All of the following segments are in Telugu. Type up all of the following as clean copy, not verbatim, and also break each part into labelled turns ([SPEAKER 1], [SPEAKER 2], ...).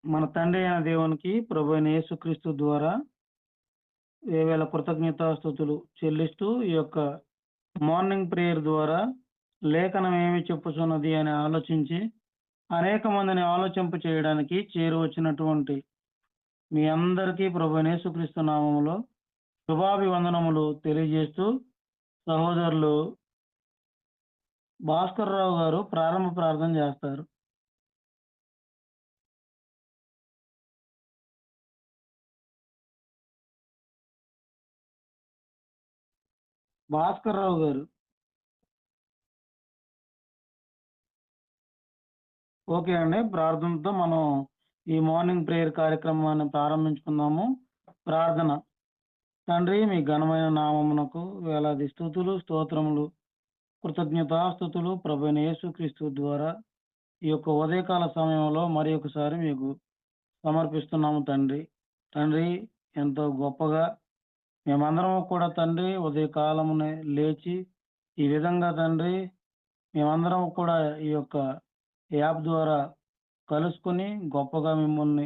[SPEAKER 1] మన తండ్రి అయిన దేవునికి ప్రభువైన యేసుక్రీస్తు ద్వారా వేవేల కృతజ్ఞతాస్తుతులు చెల్లిస్తూ ఈ యొక్క మార్నింగ్ ప్రేయర్ ద్వారా లేఖనం ఏమి చెప్పుచున్నది అని ఆలోచించి అనేక మందిని ఆలోచింప చేయడానికి చేరువచ్చినటువంటి మీ అందరికీ ప్రభువైన యేసుక్రీస్తు నామములో శుభాభివందనములు తెలియజేస్తూ సహోదరులు భాస్కర్రావు గారు ప్రారంభ ప్రార్థన చేస్తారు. భాస్కర్రావు గారు. ఓకే అండి. ప్రార్థనతో మనం ఈ మార్నింగ్ ప్రేయర్ కార్యక్రమాన్ని ప్రారంభించుకుందాము. ప్రార్థన. తండ్రి, మీ ఘనమైన నామమునకు వేలాది స్తుతులు, స్తోత్రములు, కృతజ్ఞతాస్తుతులు ప్రభువైన యేసుక్రీస్తు ద్వారా ఈ యొక్క ఉదయకాల సమయంలో మరి ఒకసారి మీకు సమర్పిస్తున్నాము తండ్రి. తండ్రి, ఎంతో గొప్పగా మేమందరం కూడా తండ్రి ఉదయకాలమునే లేచి ఈ విధంగా తండ్రి మేమందరం కూడా ఈ యొక్క యాప్ ద్వారా కలుసుకొని గొప్పగా మిమ్మల్ని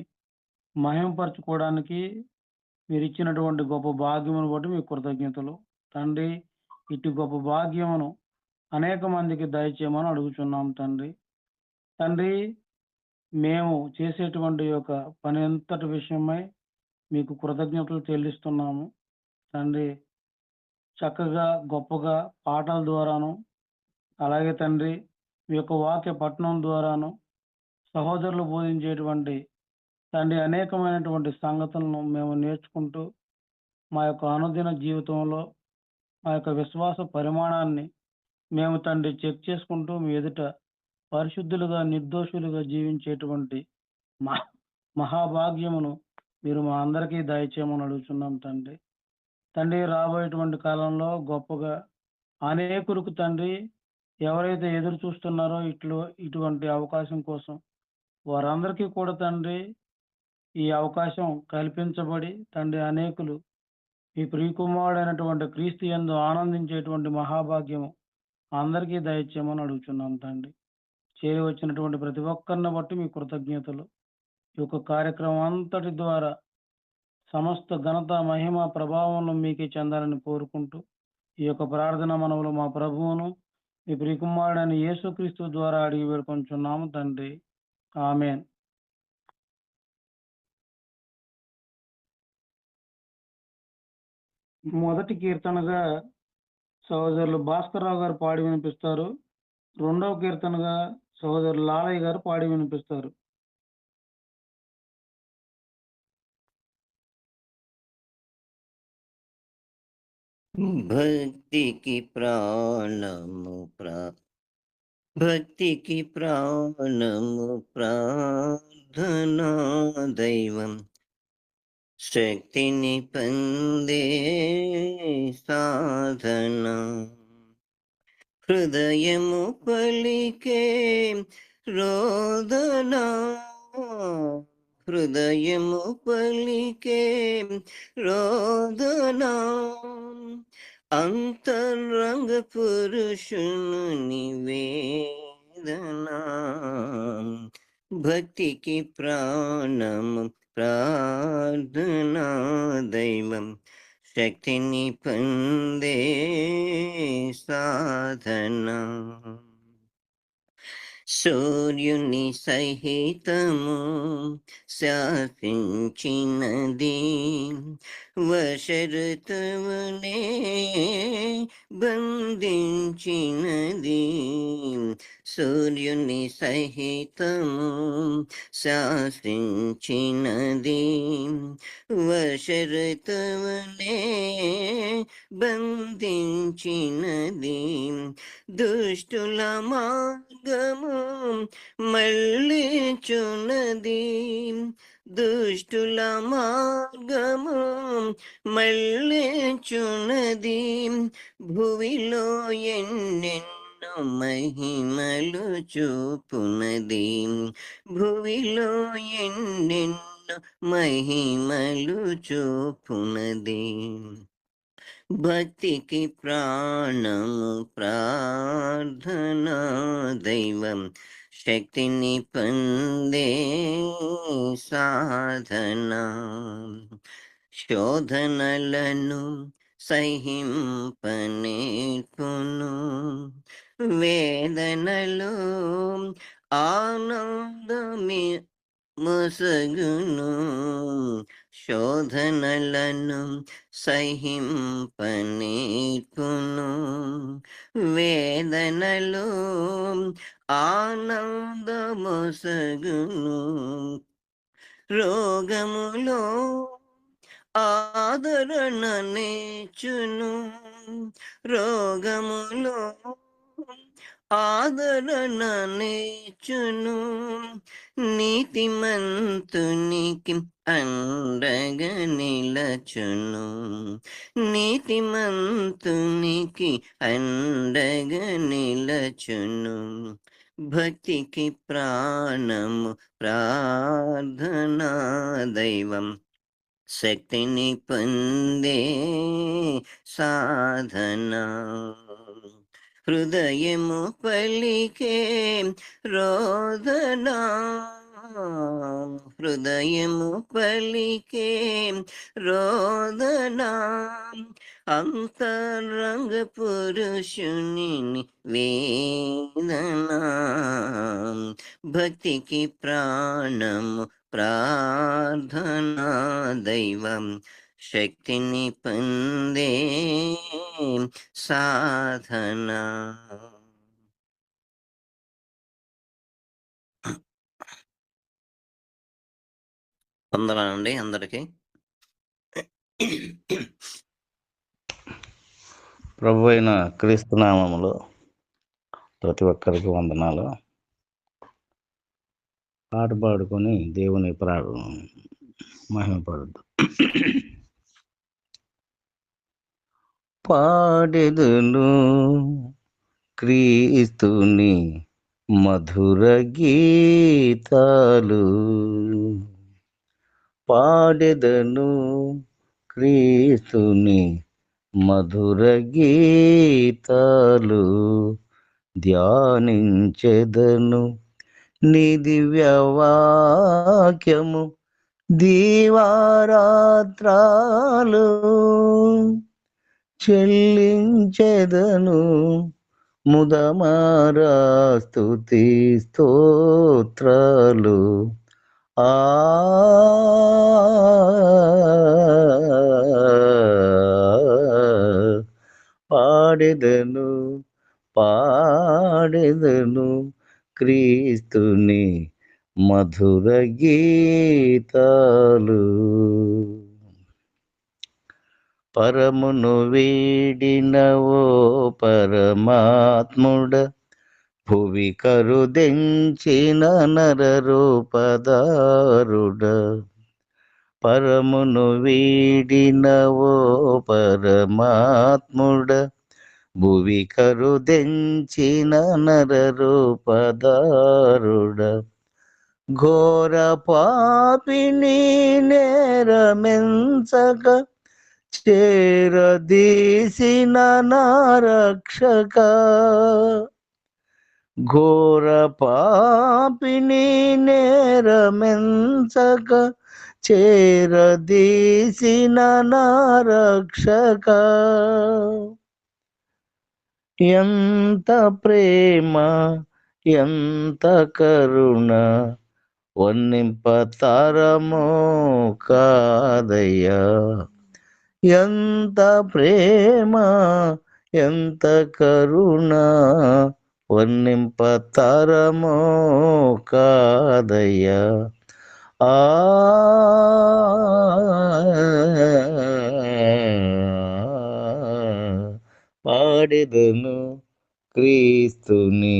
[SPEAKER 1] మహిమపరచుకోవడానికి మీరిచ్చినటువంటి గొప్ప భాగ్యమును బట్టి మీకు కృతజ్ఞతలు. తండ్రి, ఇటు గొప్ప భాగ్యమును అనేక మందికి దయచేయమని అడుగుచున్నాం తండ్రి. తండ్రి, మేము చేసేటువంటి యొక్క పని అంతటి విషయమై మీకు కృతజ్ఞతలు చెల్లిస్తున్నాము. తండ్రి, చక్కగా గొప్పగా పాటల ద్వారాను, అలాగే తండ్రి మీ యొక్క వాక్య పఠనం ద్వారాను, సహోదరులు బోధించేటువంటి తండ్రి అనేకమైనటువంటి సంగతులను మేము నేర్చుకుంటూ మా యొక్క అనుదిన జీవితంలో మా యొక్క విశ్వాస పరిమాణాన్ని మేము తండ్రి చెక్ చేసుకుంటూ మీ ఎదుట పరిశుద్ధులుగా నిర్దోషులుగా జీవించేటువంటి మహాభాగ్యమును మీరు మా అందరికీ దయచేయమని అడుగుతున్నాం తండ్రి. తండ్రి, రాబోయేటువంటి కాలంలో గొప్పగా అనేకులకు తండ్రి ఎవరైతే ఎదురు చూస్తున్నారో ఇటువంటి అవకాశం కోసం వారందరికీ కూడా తండ్రి ఈ అవకాశం కల్పించబడి తండ్రి అనేకులు ఈ ప్రియకుమారుడైనటువంటి క్రీస్తు యందు ఆనందించేటువంటి మహాభాగ్యము అందరికీ దయచేయమని అడుగుచున్నాం తండ్రి. చేరి వచ్చినటువంటి ప్రతి ఒక్కరిని బట్టి మీ కృతజ్ఞతలు. ఈ యొక్క కార్యక్రమం అంతటి ద్వారా సమస్త ఘనత, మహిమ, ప్రభావములు మీకే చెందాలని కోరుకుంటూ ఈ యొక్క ప్రార్థన మనవులు మా ప్రభువును మీ ప్రియకుమారుడైన యేసుక్రీస్తు ద్వారా అడిగి వేడుకొంచున్నాము తండ్రి. ఆమేన్. మొదటి కీర్తనగా సహోదరులు భాస్కర్రావు గారు పాడి వినిపిస్తారు. రెండవ కీర్తనగా సహోదరులు లాలయ్య గారు పాడి వినిపిస్తారు.
[SPEAKER 2] భక్తికి ప్రాణము భక్తికి ప్రాణము ప్రార్థనా దైవం, శక్తిని పొందే సాధన. హృదయము పలికే రోదనా, హృదయము పలికే రోదనా, అంతరంగ పురుషును నివేదనా. భక్తికి ప్రాణము ప్రార్థనా దైవం, శక్తిని పొందే సాధన. సూర్యుని సహితము శాసించినది, వర్షఋతువునే బంధించినది. సూర్యుని సహితము శాసించినది, వర్షఋతువునే బంధించినది. దుష్టుల మార్గము మళ్ళించున్నది, దుష్టుల మార్గము మళ్ళించున్నది. భువిలో ఎన్నెన్నో మహిమలు చూపునది, భువిలో ఎన్నెన్నో మహిమలు చూపునది. భక్తికి ప్రాణము ప్రార్థనా దైవం, శక్తిని పొందే సాధన, శోధనలను సహింపనేర్పును, వేదనలు ఆనందమే ముసగును, శోధనలను సహింపనేర్పును, వేదనలు ఆనందముసగును, రోగములో ఆదరణ నేర్చును, రోగములో ఆదరణ నేర్చును, నీతిమంతునికి అండగా నిలచును, నీతిమంతునికి అండగా నిలచును, భక్తికి ప్రాణము ప్రార్థనా దైవం, శక్తిని పొందే సాధన, హృదయము పలికే రోదనా, హృదయము పలికే రోదనా, అంతరంగ పురుషుని వేదనా, భక్తికి ప్రాణము ప్రార్థనా దైవం, శక్తిని పొందే సాధన. వందనాలండి అందరికీ.
[SPEAKER 3] ప్రభు అయిన క్రీస్తు నామములో ప్రతి ఒక్కరికి వందనాలు. పాట పాడుకొని దేవుని మహిమపడద్దు. పాడెదను క్రీస్తుని మధుర గీతాలు, పాడెదను క్రీస్తుని మధుర గీతాలు, ధ్యానించెదను నీ దివ్యవాక్యము దీవారాత్రాలు, చెల్లించెదను ముదమారా స్తుతి స్తోత్రాలు, పాడెదను క్రీస్తుని మధుర గీతాలు. పరమును వీడిన ఓ పరమాత్ముడ, భువి కరుదెంచిన నరరూపదారుడ, పరమును వీడిన ఓ పరమాత్ముడ, భువి కరుదెంచిన నరరూపదారుడ, ఘోర పాపిని నేరమెంచక చేరదీసిన నా రక్షక, ఘోర పాపిని నేరమెంచక చేరదీసిన నా రక్షక, ఎంత ప్రేమ ఎంత కరుణ వర్ణింపతరమో కాదయ్యా, ఎంత ప్రేమ ఎంత కరుణ వర్ణింపతరమో కాదయ్యా, పాడెదను క్రీస్తుని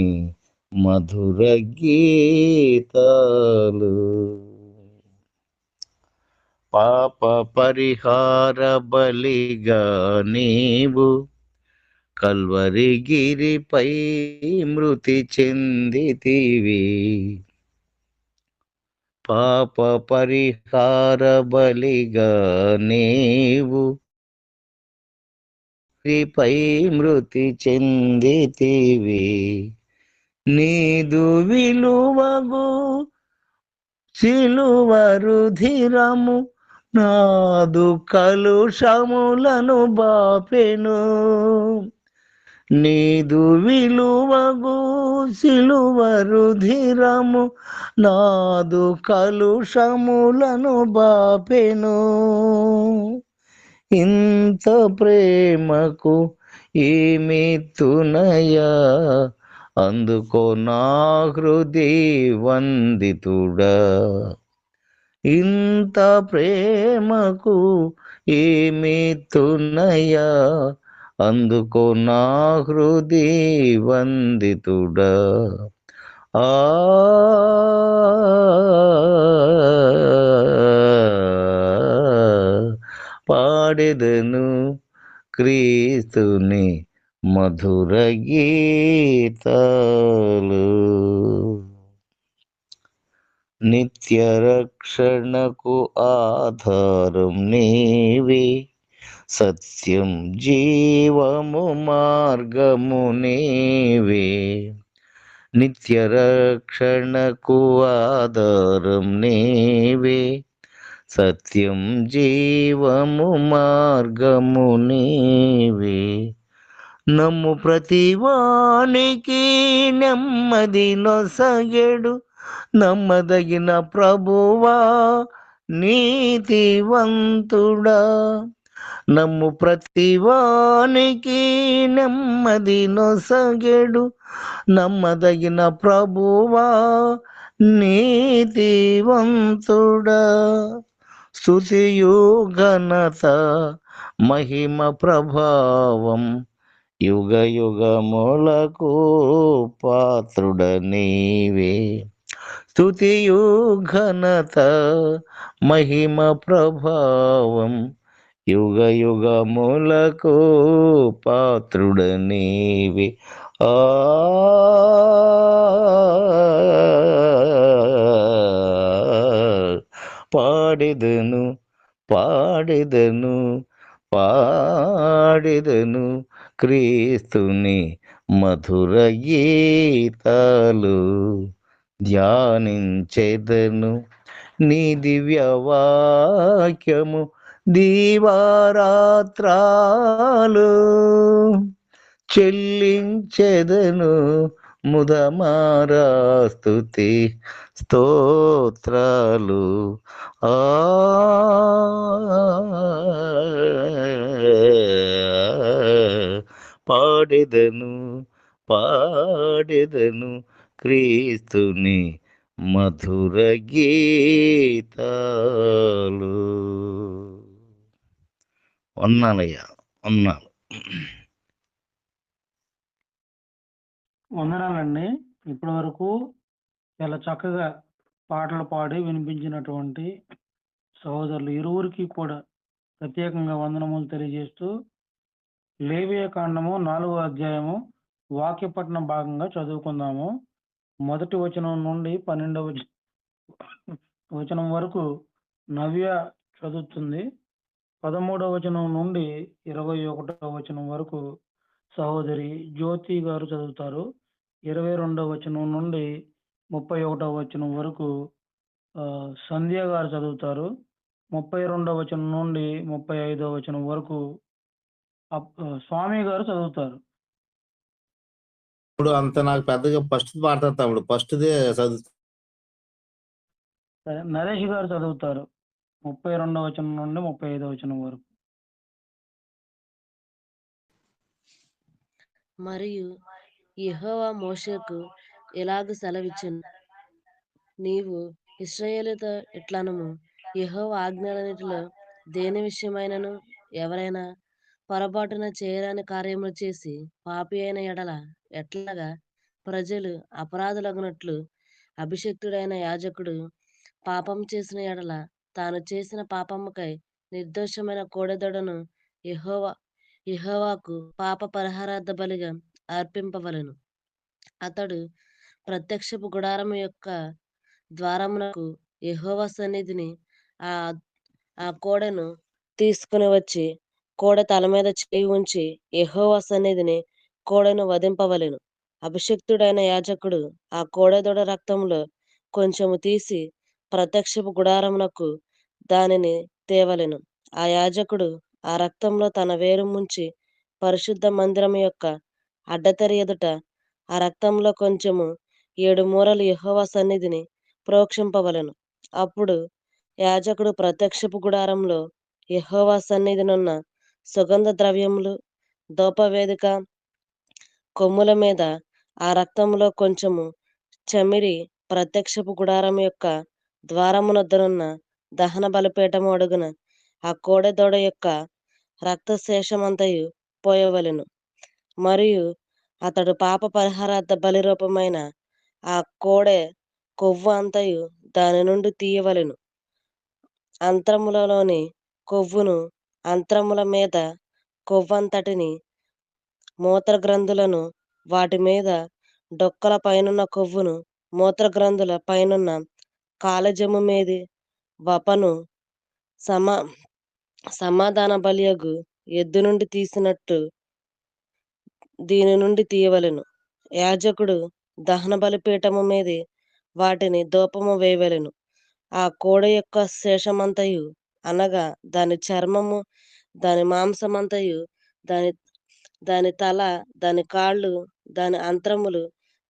[SPEAKER 3] మధుర గీతాలు, పాప పరిహార బలిగా నీవు కల్వరిగిరిపై మృతి చెందితివి, పాప పరిహార బలిగా నీవు పై మృతి చెందితివి, నీదు విలువగు సిలువ రుధిరము నాదు కలుషములను బాపెను. నీదు విలువగు సిలువ రుధిరము నాదు కలుషములను బాపెను. ఇంత ప్రేమకు ఏమిత్తునయా, అందుకో నా హృది వందితుడా. ఇంత ప్రేమకు ఏమిత్తునయా, అందుకో నా హృది వందితుడా. ఆ పాడెదను క్రీస్తుని మధుర గీతాలు. నిత్య రక్షణకు ఆధారం నీవే, సత్యం జీవము మార్గము నీవే. నిత్య రక్షణకు ఆధారం నీవే, సత్యం జీవము మార్గము నీవే. నమ్ము ప్రతివానికి నెమ్మది నొసగెడు, నమ్మదగిన ప్రభువా నీతివంతుడా. నమ్ము ప్రతివానికి నెమ్మది నొసగెడు, నమ్మదగిన ప్రభువా నీతివంతుడా. స్తుతియు ఘనత మహిమ ప్రభావం యుగ యుగములకు పాత్రుడ నీవే. స్తుతియు ఘనత మహిమ ప్రభావం యుగ యుగములకు పాత్రుడ నీవే. ఆ పాడెదను పాడెదను పాడెదను క్రీస్తుని మధుర గీతాలు. ధ్యానించెదను నీ దివ్య వాక్యము దీవారాత్రాలు. చెల్లించెదను ముదమారా స్తుతి స్తోత్రాలు. ఆ పాడెదను పాడెదను క్రీస్తుని మధుర గీతాలు. ఉన్నానయ్యా, ఉన్నాను.
[SPEAKER 1] వందనాలండి. ఇప్పటి వరకు చాలా చక్కగా పాటలు పాడి వినిపించినటువంటి సహోదరులు ఇరువురికి కూడా ప్రత్యేకంగా వందనములు తెలియజేస్తూ లేవియ కాండము 4వ అధ్యాయము వాక్యపట్న భాగంగా చదువుకుందాము. 1వ వచనం నుండి 12వ వచనం వరకు నవ్య చదువుతుంది. 13వ వచనం నుండి 21వ వచనం వరకు సహోదరి జ్యోతి గారు చదువుతారు. 22వ వచనం నుండి 31వ వచనం వరకు సంధ్య గారు చదువుతారు. 32వ వచనం నుండి 35వ వచనం వరకు స్వామి గారు చదువుతారు.
[SPEAKER 4] ఇప్పుడు అంత నాకు పెద్దగా ఫస్ట్ పాడతారు తమ్ముడు, ఫస్ట్దే చదువు.
[SPEAKER 1] సరే, నరేష్ గారు చదువుతారు 32వ వచనం నుండి 35వ వచనం వరకు.
[SPEAKER 5] మరియు యెహోవా మోషేకు ఇలాగ సెలవిచ్చెను, నీవు ఇశ్రాయేలుతో ఇట్లనము, యెహోవా ఆజ్ఞలన్నిటిలో దేని విషయమైనను ఎవరైనా పొరపాటున చేయరాని కార్యములు చేసి పాపి అయిన ఎడల ఎట్లాగా ప్రజలు అపరాధులగునట్లు అభిషిక్తుడైన యాజకుడు పాపం చేసిన ఎడల తాను చేసిన పాపముకై నిర్దోషమైన కోడెదొడను యెహోవాకు పాప పరిహారార్థ బలిగా అర్పింపవలెను. అతడు ప్రత్యక్షపు గుడారము యొక్క ద్వారమునకు యెహోవా సన్నిధిని ఆ కోడెను తీసుకుని వచ్చి కోడె తల మీద చేయి ఉంచి యెహోవా సన్నిధిని కోడెను వధింపవలెను. అభిషిక్తుడైన యాజకుడు ఆ కోడెదొడ రక్తంలో కొంచెము తీసి ప్రత్యక్షపు గుడారమునకు దానిని తేవలెను. ఆ యాజకుడు ఆ రక్తంలో తన వేలు ముంచి పరిశుద్ధ మందిరం యొక్క అడ్డతెర ఎదుట ఆ రక్తంలో కొంచెము 7 మూరలు యెహోవా సన్నిధిని ప్రోక్షింపవలెను. అప్పుడు యాజకుడు ప్రత్యక్షపు గుడారంలో యెహోవా సన్నిధినున్న సుగంధ ద్రవ్యములు, ధూపవేదిక కొమ్ముల మీద ఆ రక్తంలో కొంచెము చమిరి ప్రత్యక్షపు గుడారం యొక్క ద్వారమునొద్దనున్న దహన బలిపీఠము అడుగున ఆ కోడెదొడ యొక్క రక్తశేషమంతయు పోయవలెను. మరియు అతడు పాప పరిహారార్థ బలి రూపమైన ఆ కోడె కొవ్వు అంతయు దాని నుండి తీయవలెను. అంత్రములలోని కొవ్వును, అంత్రముల మీద కొవ్వంతటిని, మూత్రగ్రంథులను, వాటి మీద డొక్కల పైనున్న కొవ్వును, మూత్రగ్రంథుల పైనున్న కాలజము మీది వపను సమాధాన బలియగు ఎద్దు నుండి తీసినట్టు దీని నుండి తీయవలెను. యాజకుడు దహన బలిపీఠము మీది వాటిని ధూపము వేయవలెను. ఆ కోడె యొక్క శేషమంతయు అనగా దాని చర్మము, దాని మాంసమంతయు, దాని దాని తల, దాని కాళ్ళు, దాని అంత్రములు,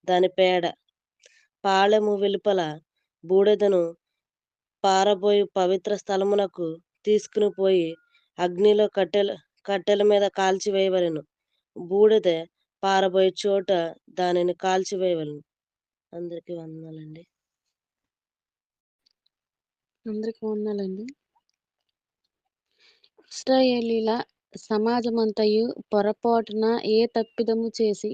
[SPEAKER 5] దాని పేడ, పాళెము వెలుపల బూడిదను పారబోయి పవిత్ర స్థలమునకు తీసుకుని పోయి అగ్నిలో కట్టెల మీద కాల్చివేయవలెను. బూడిద పారబోయే చోట దానిని కాల్చివేయవలెను. అందరికీ వందనాలండి.
[SPEAKER 6] అందరికీ వందనాలండి. ఇశ్రాయేలీల సమాజమంతయు పొరపాటున ఏ తప్పిదము చేసి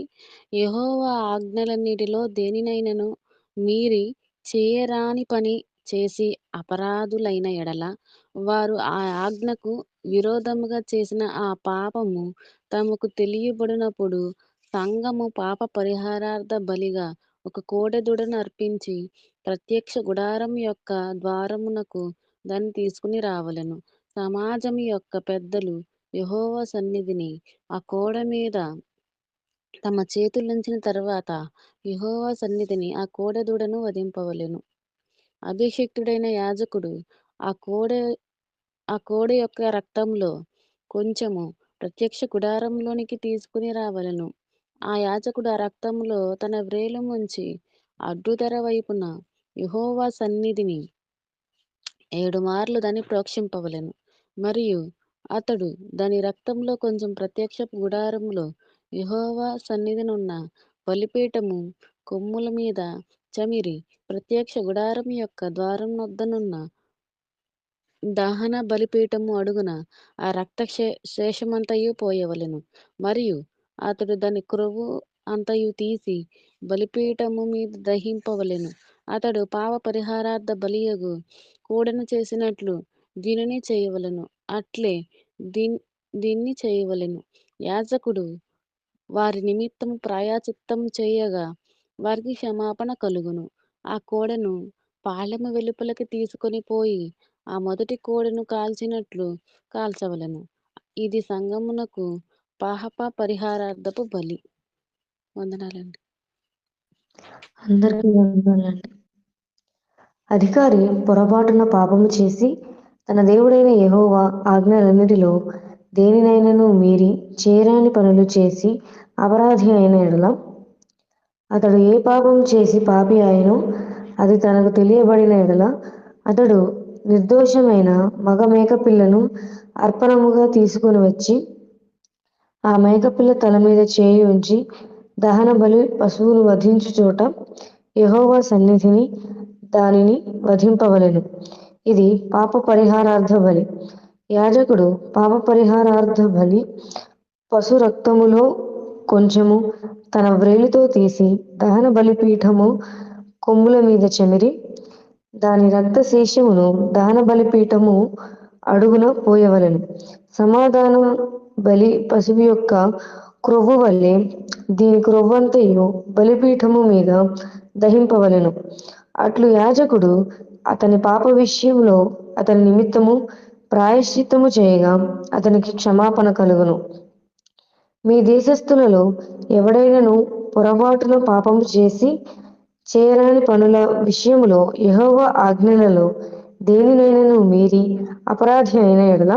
[SPEAKER 6] యెహోవా ఆజ్ఞలన్నిటిలో దేనినైనను మీరి చేయరాని పని చేసి అపరాధులైన ఎడల వారు ఆ ఆజ్ఞకు విరోధముగా చేసిన ఆ పాపము తమకు తెలియబడినప్పుడు సంఘము పాప పరిహారార్థ బలిగా ఒక కోడెదూడను అర్పించి ప్రత్యక్ష గుడారం యొక్క ద్వారమునకు దాన్ని తీసుకుని రావలెను. సమాజం యొక్క పెద్దలు యెహోవా సన్నిధిని ఆ కోడ మీద తమ చేతులుంచిన తర్వాత యెహోవా సన్నిధిని ఆ కోడెదూడను వధింపవలెను. అభిషిక్తుడైన యాజకుడు ఆ కోడె యొక్క రక్తంలో కొంచెము ప్రత్యక్ష గుడారంలోనికి తీసుకుని రావలెను. ఆ యాజకుడు ఆ రక్తంలో తన వ్రేలు ముంచి అడ్డుతెర వైపున యెహోవా సన్నిధిని 7 మార్లు దాన్ని ప్రోక్షింపవలెను. మరియు అతడు దాని రక్తంలో కొంచెం ప్రత్యక్షపు గుడారములో యెహోవా సన్నిధినున్న బలిపీఠము కొమ్ముల మీద చమిరి ప్రత్యక్ష గుడారం యొక్క ద్వారం వద్దనున్న దహన బలిపీఠము అడుగున ఆ రక్త శేషమంతయు పోయవలెను. మరియు అతడు దాని క్రొవ్వు అంతయు తీసి బలిపీఠము మీద దహింపవలెను. అతడు పాప పరిహారార్థ బలియగు కోడెను చేసినట్లు దీనిని చేయవలెను. అట్లే దీన్ని చేయవలెను. యాజకుడు వారి నిమిత్తము ప్రాయశ్చిత్తము చేయగా వారికి క్షమాపణ కలుగును. ఆ కోడెను పాళెము వెలుపలకి తీసుకొని పోయి ఆ మొదటి కోడెను కాల్చినట్లు కాల్చవలెను. ఇది సంఘమునకు పాప పరిహారార్థపు బలి. వందనాలండి.
[SPEAKER 7] అందరికీ వందనాలండి. అధికారి పొరపాటున పాపము చేసి తన దేవుడైన యెహోవా ఆజ్ఞలన్నిటిలో దేనినైనను మీరి చేయరాని పనులు చేసి అపరాధి అయిన ఎడల అతడు ఏ పాపం చేసి పాపి ఆయనో అది తనకు తెలియబడిన ఎడల అతడు నిర్దోషమైన మగ మేకపిల్లను అర్పణముగా తీసుకుని వచ్చి ఆ మేకపిల్ల తల మీద చేయి ఉంచి దహన బలి పశువును వధించు చోట యెహోవా సన్నిధిని దానిని వధింపవలెను. ఇది పాప పరిహారార్థ బలి. యాజకుడు పాప పరిహారార్థ బలి పశు రక్తములో కొంచెము తన వ్రేలితో తీసి దహన బలిపీఠము కొమ్ముల మీద చెమిరి దాని రక్త శేషమును దహన బలిపీఠము అడుగున పోయవలెను. సమాధాన బలి పశువు యొక్క క్రొవ్వు వల్లే దీని క్రొవ్వంతయు బలిపీఠము మీద దహింపవలెను. అట్లు యాజకుడు అతని పాప విషయంలో అతని నిమిత్తము ప్రాయశ్చిత్తము చేయగా అతనికి క్షమాపణ కలుగును. మీ దేశస్థులలో ఎవడైనను పొరపాటున పాపము చేసి చేయరాని పనుల విషయములో యెహోవా ఆజ్ఞలలో దేనినైనను మీరి అపరాధి అయిన ఎడల,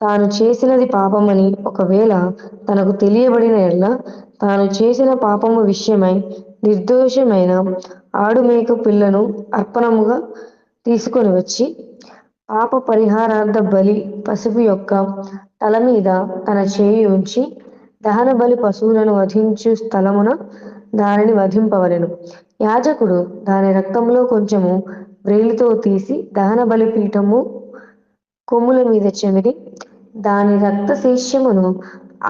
[SPEAKER 7] తాను చేసినది పాపమని ఒకవేళ తనకు తెలియబడిన ఎడల, తాను చేసిన పాపము విషయమై నిర్దోషమైన ఆడుమేక పిల్లను అర్పణముగా తీసుకొని వచ్చి పాప పరిహారార్థ బలి పశువు యొక్క తల మీద తన చేయి ఉంచి దహన బలి పశువులను వధించు స్థలమున దానిని వధింపవలెను. యాజకుడు దాని రక్తంలో కొంచెము వ్రేలితో తీసి దహన బలిపీఠము కొమ్ముల మీద చెమిరి దాని రక్త శేష్యమును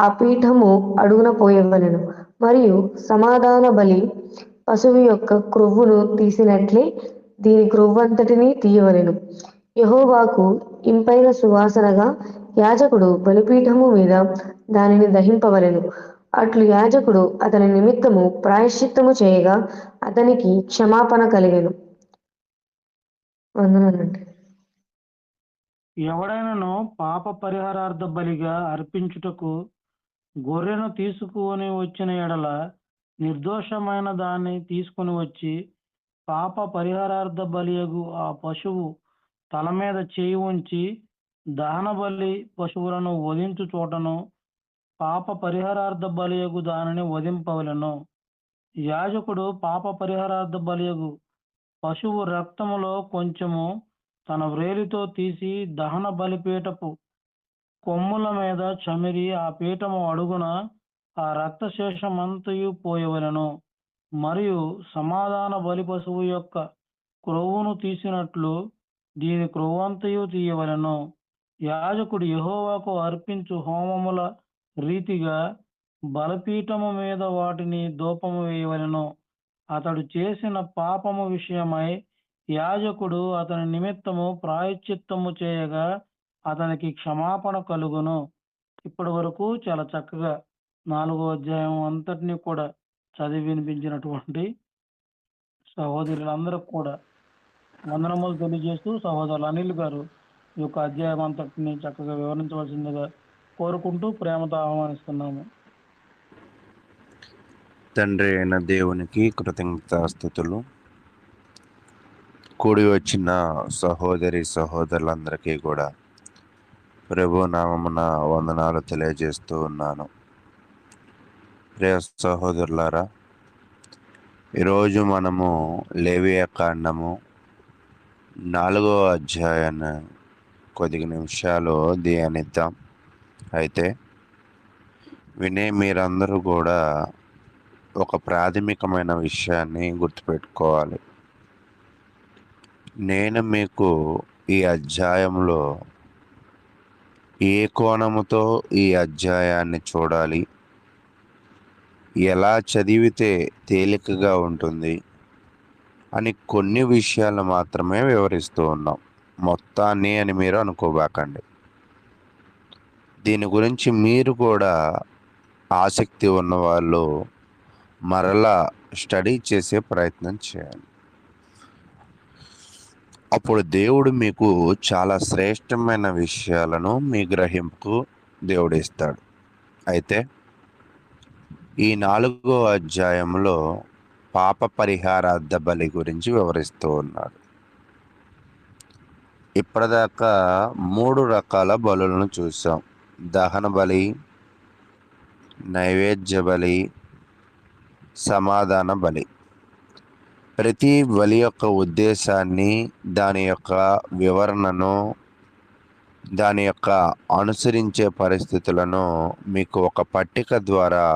[SPEAKER 7] ఆ పీఠము అడుగున పోయవలెను. మరియు సమాధాన బలి పశువు యొక్క క్రొవ్వును తీసినట్లే దీని క్రొవ్వంతటినీ తీయవలెను. యెహోవాకు ఇంపైన సువాసనగా యాజకుడు బలిపీఠము మీద దానిని దహింపవలెను. అట్లు యాజకుడు అతని నిమిత్తము ప్రాయశ్చిత్తము చేయగా అతనికి క్షమాపణ కలిగెను. వందనాలండి.
[SPEAKER 1] ఎవడైనను పాప పరిహారార్థ బలిగా అర్పించుటకు గొర్రెను తీసుకుని వచ్చిన ఎడల నిర్దోషమైన దాన్ని తీసుకుని వచ్చి పాప పరిహారార్థ బలియగు ఆ పశువు తల మీద చేయి ఉంచి దహన బలి పశువులను వధించు చోటను పాప పరిహారార్థ బలియగు దానిని వధింపవలెను. యాజకుడు పాప పరిహారార్థ బలియగు పశువు రక్తములో కొంచెము తన వ్రేలితో తీసి దహన బలిపీఠపు కొమ్ముల మీద చమిరి ఆ పీఠము అడుగున ఆ రక్తశేషమంతయు పోయవలెను. మరియు సమాధాన బలి పశువు యొక్క క్రొవ్వును తీసినట్లు దీని క్రొవ్వంతయు తీయవలెను. యాజకుడు యెహోవాకు అర్పించు హోమముల రీతిగా బలిపీఠము మీద వాటిని ధూపము వేయవలెను. అతడు చేసిన పాపము విషయమై యాజకుడు అతని నిమిత్తము ప్రాయశ్చిత్తము చేయగా అతనికి క్షమాపణ కలుగును. ఇప్పటి వరకు చాలా చక్కగా 4వ అధ్యాయం అంతటినీ కూడా చదివి వినిపించినటువంటి సహోదరులందరికి కూడా వందనములు తెలియజేస్తూ సహోదరులు అనిల్ గారు ఈ యొక్క అధ్యాయం అంతటిని చక్కగా వివరించవలసిందిగా కోరుకుంటూ ప్రేమతో ఆహ్వానిస్తున్నాము.
[SPEAKER 8] తండ్రి అయిన దేవునికి కృతజ్ఞతాస్తుతులు. కూడి వచ్చిన సహోదరి సహోదరులందరికీ కూడా ప్రభు నామమున వందనాలు తెలియజేస్తూ ఉన్నాను. ప్రియ సహోదరులారా, ఈరోజు మనము లేవియ కాండము 4వ అధ్యాయాన్ని కొద్ది నిమిషాలు ధ్యానిద్దాం. అయితే వినే మీరందరూ కూడా ఒక ప్రాథమికమైన విషయాన్ని గుర్తుపెట్టుకోవాలి. నేను మీకు ఈ అధ్యాయంలో ఏ కోణముతో ఈ అధ్యాయాన్ని చూడాలి, ఎలా చదివితే తేలికగా ఉంటుంది అని కొన్ని విషయాలు మాత్రమే వివరిస్తూ ఉన్నాం. మొత్తాన్ని అని మీరు అనుకోబాకండి. దీని గురించి మీరు కూడా ఆసక్తి ఉన్నవాళ్ళు మరలా స్టడీ చేసే ప్రయత్నం చేయండి. అప్పుడు దేవుడు మీకు చాలా శ్రేష్టమైన విషయాలను మీ గ్రహింపుకు దేవుడు ఇస్తాడు. అయితే ఈ 4వ అధ్యాయంలో పాప పరిహారార్థ బలి గురించి వివరిస్తూ ఉన్నాడు. ఇప్పటిదాకా 3 రకాల బలులను చూసాం. దహన బలి, నైవేద్య బలి, సమాధాన బలి. ప్రతి బలి యొక్క ఉద్దేశాన్ని, దాని యొక్క వివరణను, దాని యొక్క అనుసరించే పరిస్థితులను మీకు ఒక పట్టిక ద్వారా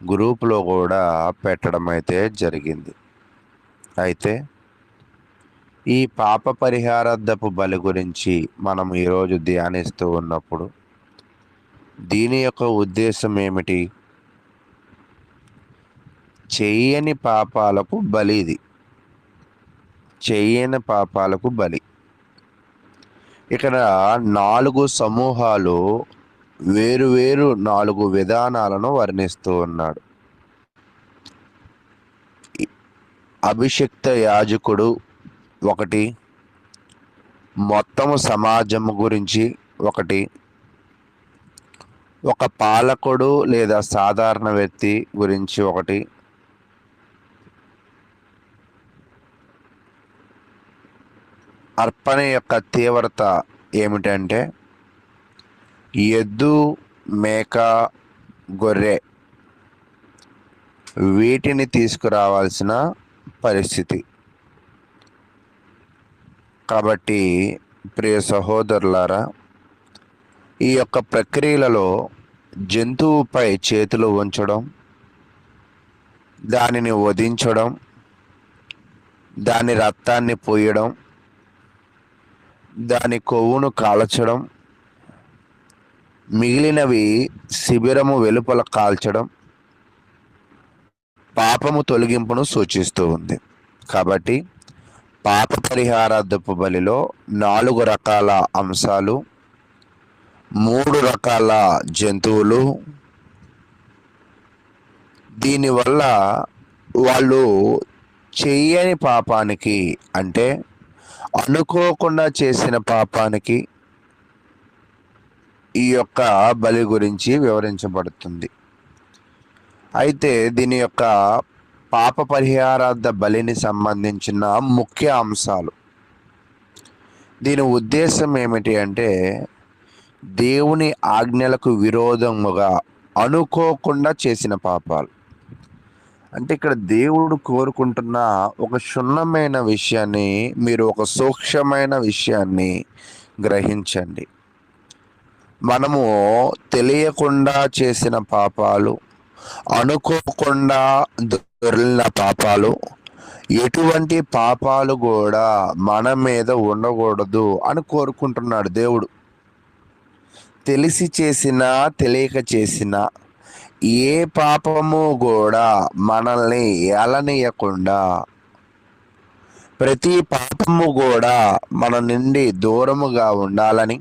[SPEAKER 8] గ్రూపులో కూడా పెట్టడం అయితే జరిగింది. అయితే ఈ పాప పరిహారార్థపు బలి గురించి మనం ఈరోజు ధ్యానిస్తూ ఉన్నప్పుడు దీని యొక్క ఉద్దేశం ఏమిటి? చెయ్యని పాపాలకు బలి. ఇది చెయ్యని పాపాలకు బలి. ఇక్కడ 4 సమూహాలు వేరు 4 విధానాలను వర్ణిస్తూ ఉన్నాడు. అభిషిక్త యాజకుడు ఒకటి, మొత్తము సమాజము గురించి ఒకటి, ఒక పాలకుడు లేదా సాధారణ వ్యక్తి గురించి ఒకటి, అర్పణ యొక్క తీవ్రత ఏమిటంటే ఎద్దు, మేక, గొర్రె వీటిని తీసుకురావాల్సిన పరిస్థితి. కాబట్టి ప్రియ సహోదరులారా, ఈ యొక్క ప్రక్రియలలో జంతువుపై చేతులు ఉంచడం, దానిని వధించడం, దాని రక్తాన్ని పోయడం, దాని కొవ్వును కాల్చడం, మిగిలినవి శిబిరము వెలుపల కాల్చడం పాపము తొలగింపును సూచిస్తూ ఉంది. కాబట్టి పాప పరిహారార్థపు బలిలో 4 రకాల అంశాలు, 3 రకాల జంతువులు. దీనివల్ల వాళ్ళు చెయ్యని పాపానికి, అంటే అనుకోకుండా చేసిన పాపానికి ఈ యొక్క బలి గురించి వివరించబడుతుంది. అయితే దీని యొక్క పాప పరిహారార్థ బలిని సంబంధించిన ముఖ్య అంశాలు, దీని ఉద్దేశం ఏమిటి అంటే దేవుని ఆజ్ఞలకు విరోధముగా అనుకోకుండా చేసిన పాపాలు. అంటే ఇక్కడ దేవుడు కోరుకుంటున్న ఒక క్షుణ్ణమైన విషయాన్ని, మీరు ఒక సూక్ష్మమైన విషయాన్ని గ్రహించండి. మనము తెలియకుండా చేసిన పాపాలు, అనుకోకుండా దొరికిన పాపాలు, ఎటువంటి పాపాలు కూడా మన మీద ఉండకూడదు అని కోరుకుంటున్నాడు దేవుడు. తెలిసి చేసినా తెలియక చేసినా ఏ పాపము కూడా మనల్ని ఏలనీయకుండా, ప్రతి పాపము కూడా మన నుండి దూరముగా ఉండాలని,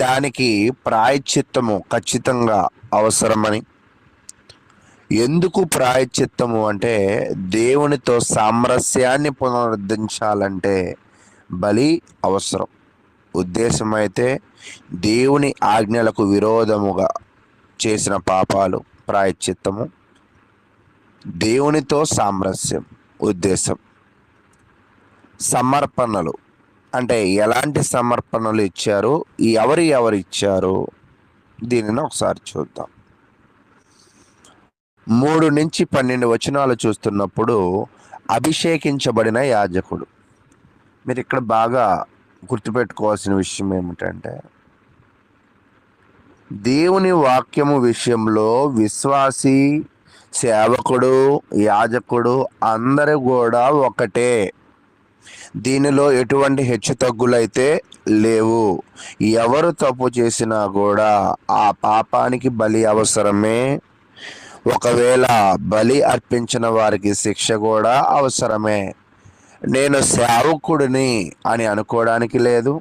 [SPEAKER 8] దానికి ప్రాయశ్చిత్తము ఖచ్చితంగా అవసరమని. ఎందుకు ప్రాయశ్చిత్తము అంటే దేవునితో సామరస్యాన్ని పునరుద్ధరించాలంటే బలి అవసరం. ఉద్దేశం అయితే దేవుని ఆజ్ఞలకు విరోధముగా చేసిన పాపాలు ప్రాయశ్చిత్తము, దేవునితో సామరస్యం ఉద్దేశం. సమర్పణలు అంటే ఎలాంటి సమర్పణలు ఇచ్చారు, ఎవరు ఇచ్చారు, దీనిని ఒకసారి చూద్దాం. 3 నుంచి 12 వచనాలు చూస్తున్నప్పుడు అభిషేకించబడిన యాజకుడు. మీరు ఇక్కడ బాగా గుర్తుపెట్టుకోవాల్సిన విషయం ఏమిటంటే దేవుని వాక్యము విషయంలో విశ్వాసి, సేవకుడు, యాజకుడు అందరూ కూడా ఒకటే. దీనిలో ఎటువంటి హెచ్చుతగ్గులైతే లేవు. ఎవరు తప్పు చేసినా కూడా ఆ పాపానికి బలి అవసరమే. ఒకవేళ బలి అర్పించిన వారికి శిక్ష కూడా అవసరమే. నేను సేవకుడిని అని అనుకోవడానికి లేదు,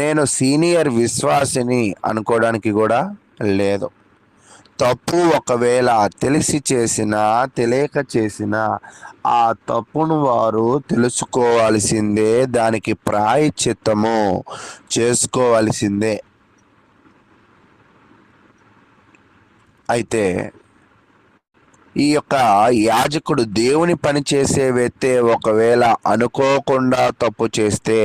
[SPEAKER 8] నేను సీనియర్ విశ్వాసిని అనుకోవడానికి కూడా లేదు. తప్పు ఒకవేళ తెలిసి చేసినా తెలియక చేసినా ఆ తప్పును వారు తెలుసుకోవాల్సిందే, దానికి ప్రాయశ్చిత్తము చేసుకోవాల్సిందే. అయితే ఈ యొక్క యాజకుడు దేవుని పని చేసే వ్యక్తి ఒకవేళ అనుకోకుండా తప్పు చేస్తే,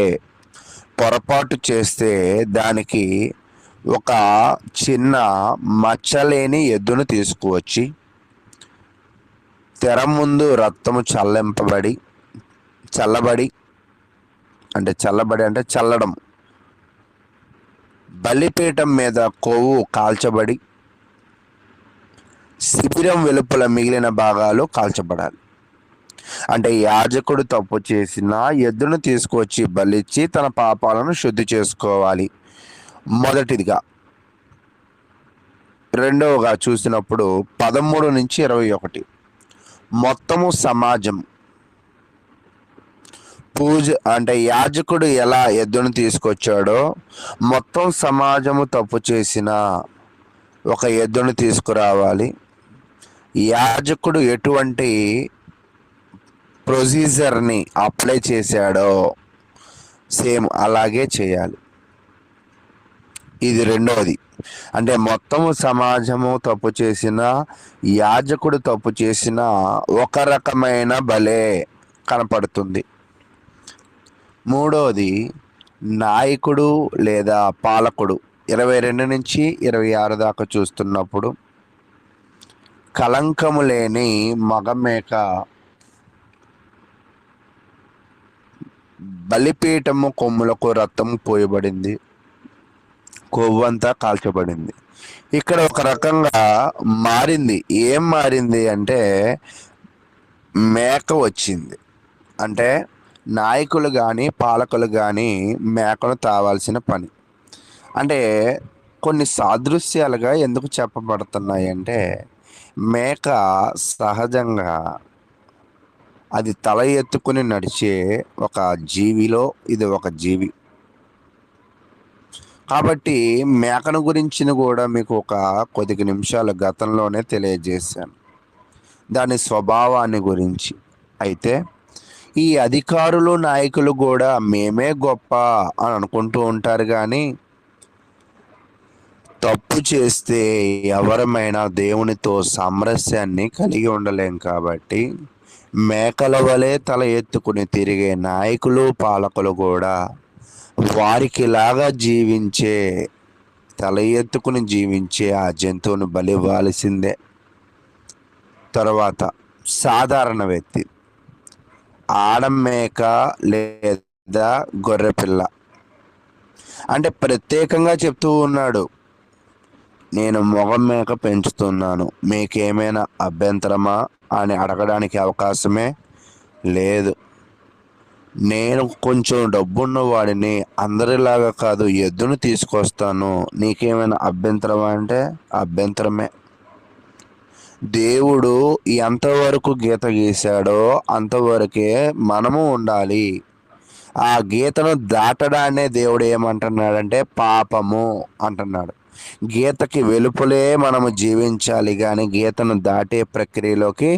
[SPEAKER 8] పొరపాటు చేస్తే, దానికి ఒక చిన్న మచ్చలేని ఎద్దును తీసుకువచ్చి తెర ముందు రక్తము చల్లబడి అంటే చల్లడం, బలిపీఠం మీద కొవ్వు కాల్చబడి శిబిరం వెలుపల మిగిలిన భాగాలు కాల్చబడాలి. అంటే యాజకుడు తప్పు చేసిన ఎద్దును తీసుకొచ్చి బలిచ్చి తన పాపాలను శుద్ధి చేసుకోవాలి. మొదటిదిగా. రెండవగా చూసినప్పుడు 13 నుంచి 21 మొత్తము సమాజం పూజ, అంటే యాజకుడు ఎలా ఎద్దును తీసుకొచ్చాడో మొత్తం సమాజము తప్పు చేసిన ఒక ఎద్దును తీసుకురావాలి. యాజకుడు ఎటువంటి ప్రొసీజర్ని అప్లై చేశాడో సేమ్ అలాగే చేయాలి. ఇది రెండవది. అంటే మొత్తము సమాజము తప్పు చేసినా, యాజకుడు తప్పు చేసినా ఒక రకమైన బలే కనపడుతుంది. మూడవది, నాయకుడు లేదా పాలకుడు 22-26 దాకా చూస్తున్నప్పుడు కళంకము లేని మగమేక బలిపీఠము కొమ్ములకు రక్తం పోయబడింది, కొవ్వంతా కాల్చబడింది. ఇక్కడ ఒక రకంగా మారింది. ఏం మారింది అంటే మేక వచ్చింది. అంటే నాయకులు కానీ పాలకులు కానీ మేకను తావాల్సిన పని. అంటే కొన్ని సాదృశ్యాలుగా ఎందుకు చెప్పబడుతున్నాయి అంటే, మేక సహజంగా అది తల ఎత్తుకుని నడిచే ఒక జీవిలో ఇది ఒక జీవి. కాబట్టి మేకను గురించి కూడా మీకు ఒక కొద్ది నిమిషాల గతంలోనే తెలియజేశాను, దాని స్వభావాన్ని గురించి. అయితే ఈ అధికారులు నాయకులు కూడా మేమే గొప్ప అని అనుకుంటూ ఉంటారు, కానీ తప్పు చేస్తే ఎవరమైనా దేవునితో సామరస్యాన్ని కలిగి ఉండలేం. కాబట్టి మేకల వలె తల ఎత్తుకుని తిరిగే నాయకులు పాలకులు కూడా వారికి లాగా జీవించే, తల ఎత్తుకుని జీవించే ఆ జంతువును బలివ్వాల్సిందే. తర్వాత సాధారణ వ్యక్తి, ఆడమేక లేదా గొర్రెపిల్ల. అంటే ప్రత్యేకంగా చెప్తూ ఉన్నాడు, నేను మగ మేక పెంచుతున్నాను, మీకేమైనా అభ్యంతరమా అని అడగడానికి అవకాశమే లేదు. నేను కొంచెం డబ్బున్న వాడిని, అందరిలాగా కాదు, ఎద్దును తీసుకొస్తాను, నీకేమైనా అభ్యంతరమా అంటే అభ్యంతరమే. దేవుడు ఎంతవరకు గీత గీశాడో అంతవరకే మనము ఉండాలి. ఆ గీతను దాటడాన్నే దేవుడు ఏమంటున్నాడంటే పాపము అంటున్నాడు. గీతకి వెలుపలే మనము జీవించాలి, కానీ గీతను దాటే ప్రక్రియలోకి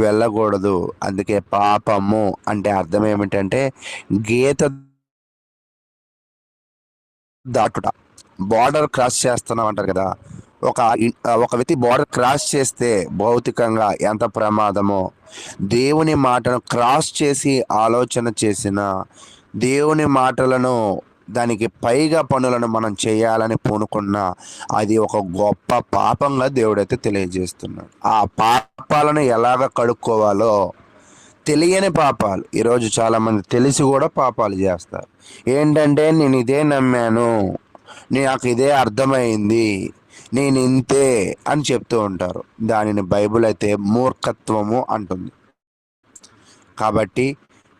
[SPEAKER 8] వెళ్ళకూడదు. అందుకే పాపము అంటే అర్థం ఏమిటంటే గీత దాటుట. బార్డర్ క్రాస్ చేస్తున్నాం అంటారు కదా, ఒక వ్యక్తి బార్డర్ క్రాస్ చేస్తే భౌతికంగా ఎంత ప్రమాదమో, దేవుని మాటను క్రాస్ చేసి ఆలోచన చేసిన, దేవుని మాటలను దానికి పైగా పనులను మనం చేయాలని పూనుకున్న, అది ఒక గొప్ప పాపంగా దేవుడైతే తెలియజేస్తున్నాడు. ఆ పాపాలను ఎలాగ కడుక్కోవాలో తెలియని పాపాలు. ఈరోజు చాలామంది తెలిసి కూడా పాపాలు చేస్తారు. ఏంటంటే నేను ఇదే నమ్మాను, నాకు ఇదే అర్థమైంది, నేను ఇంతే అని చెప్తూ ఉంటారు. దానిని బైబిల్ అయితే మూర్ఖత్వము అంటుంది. కాబట్టి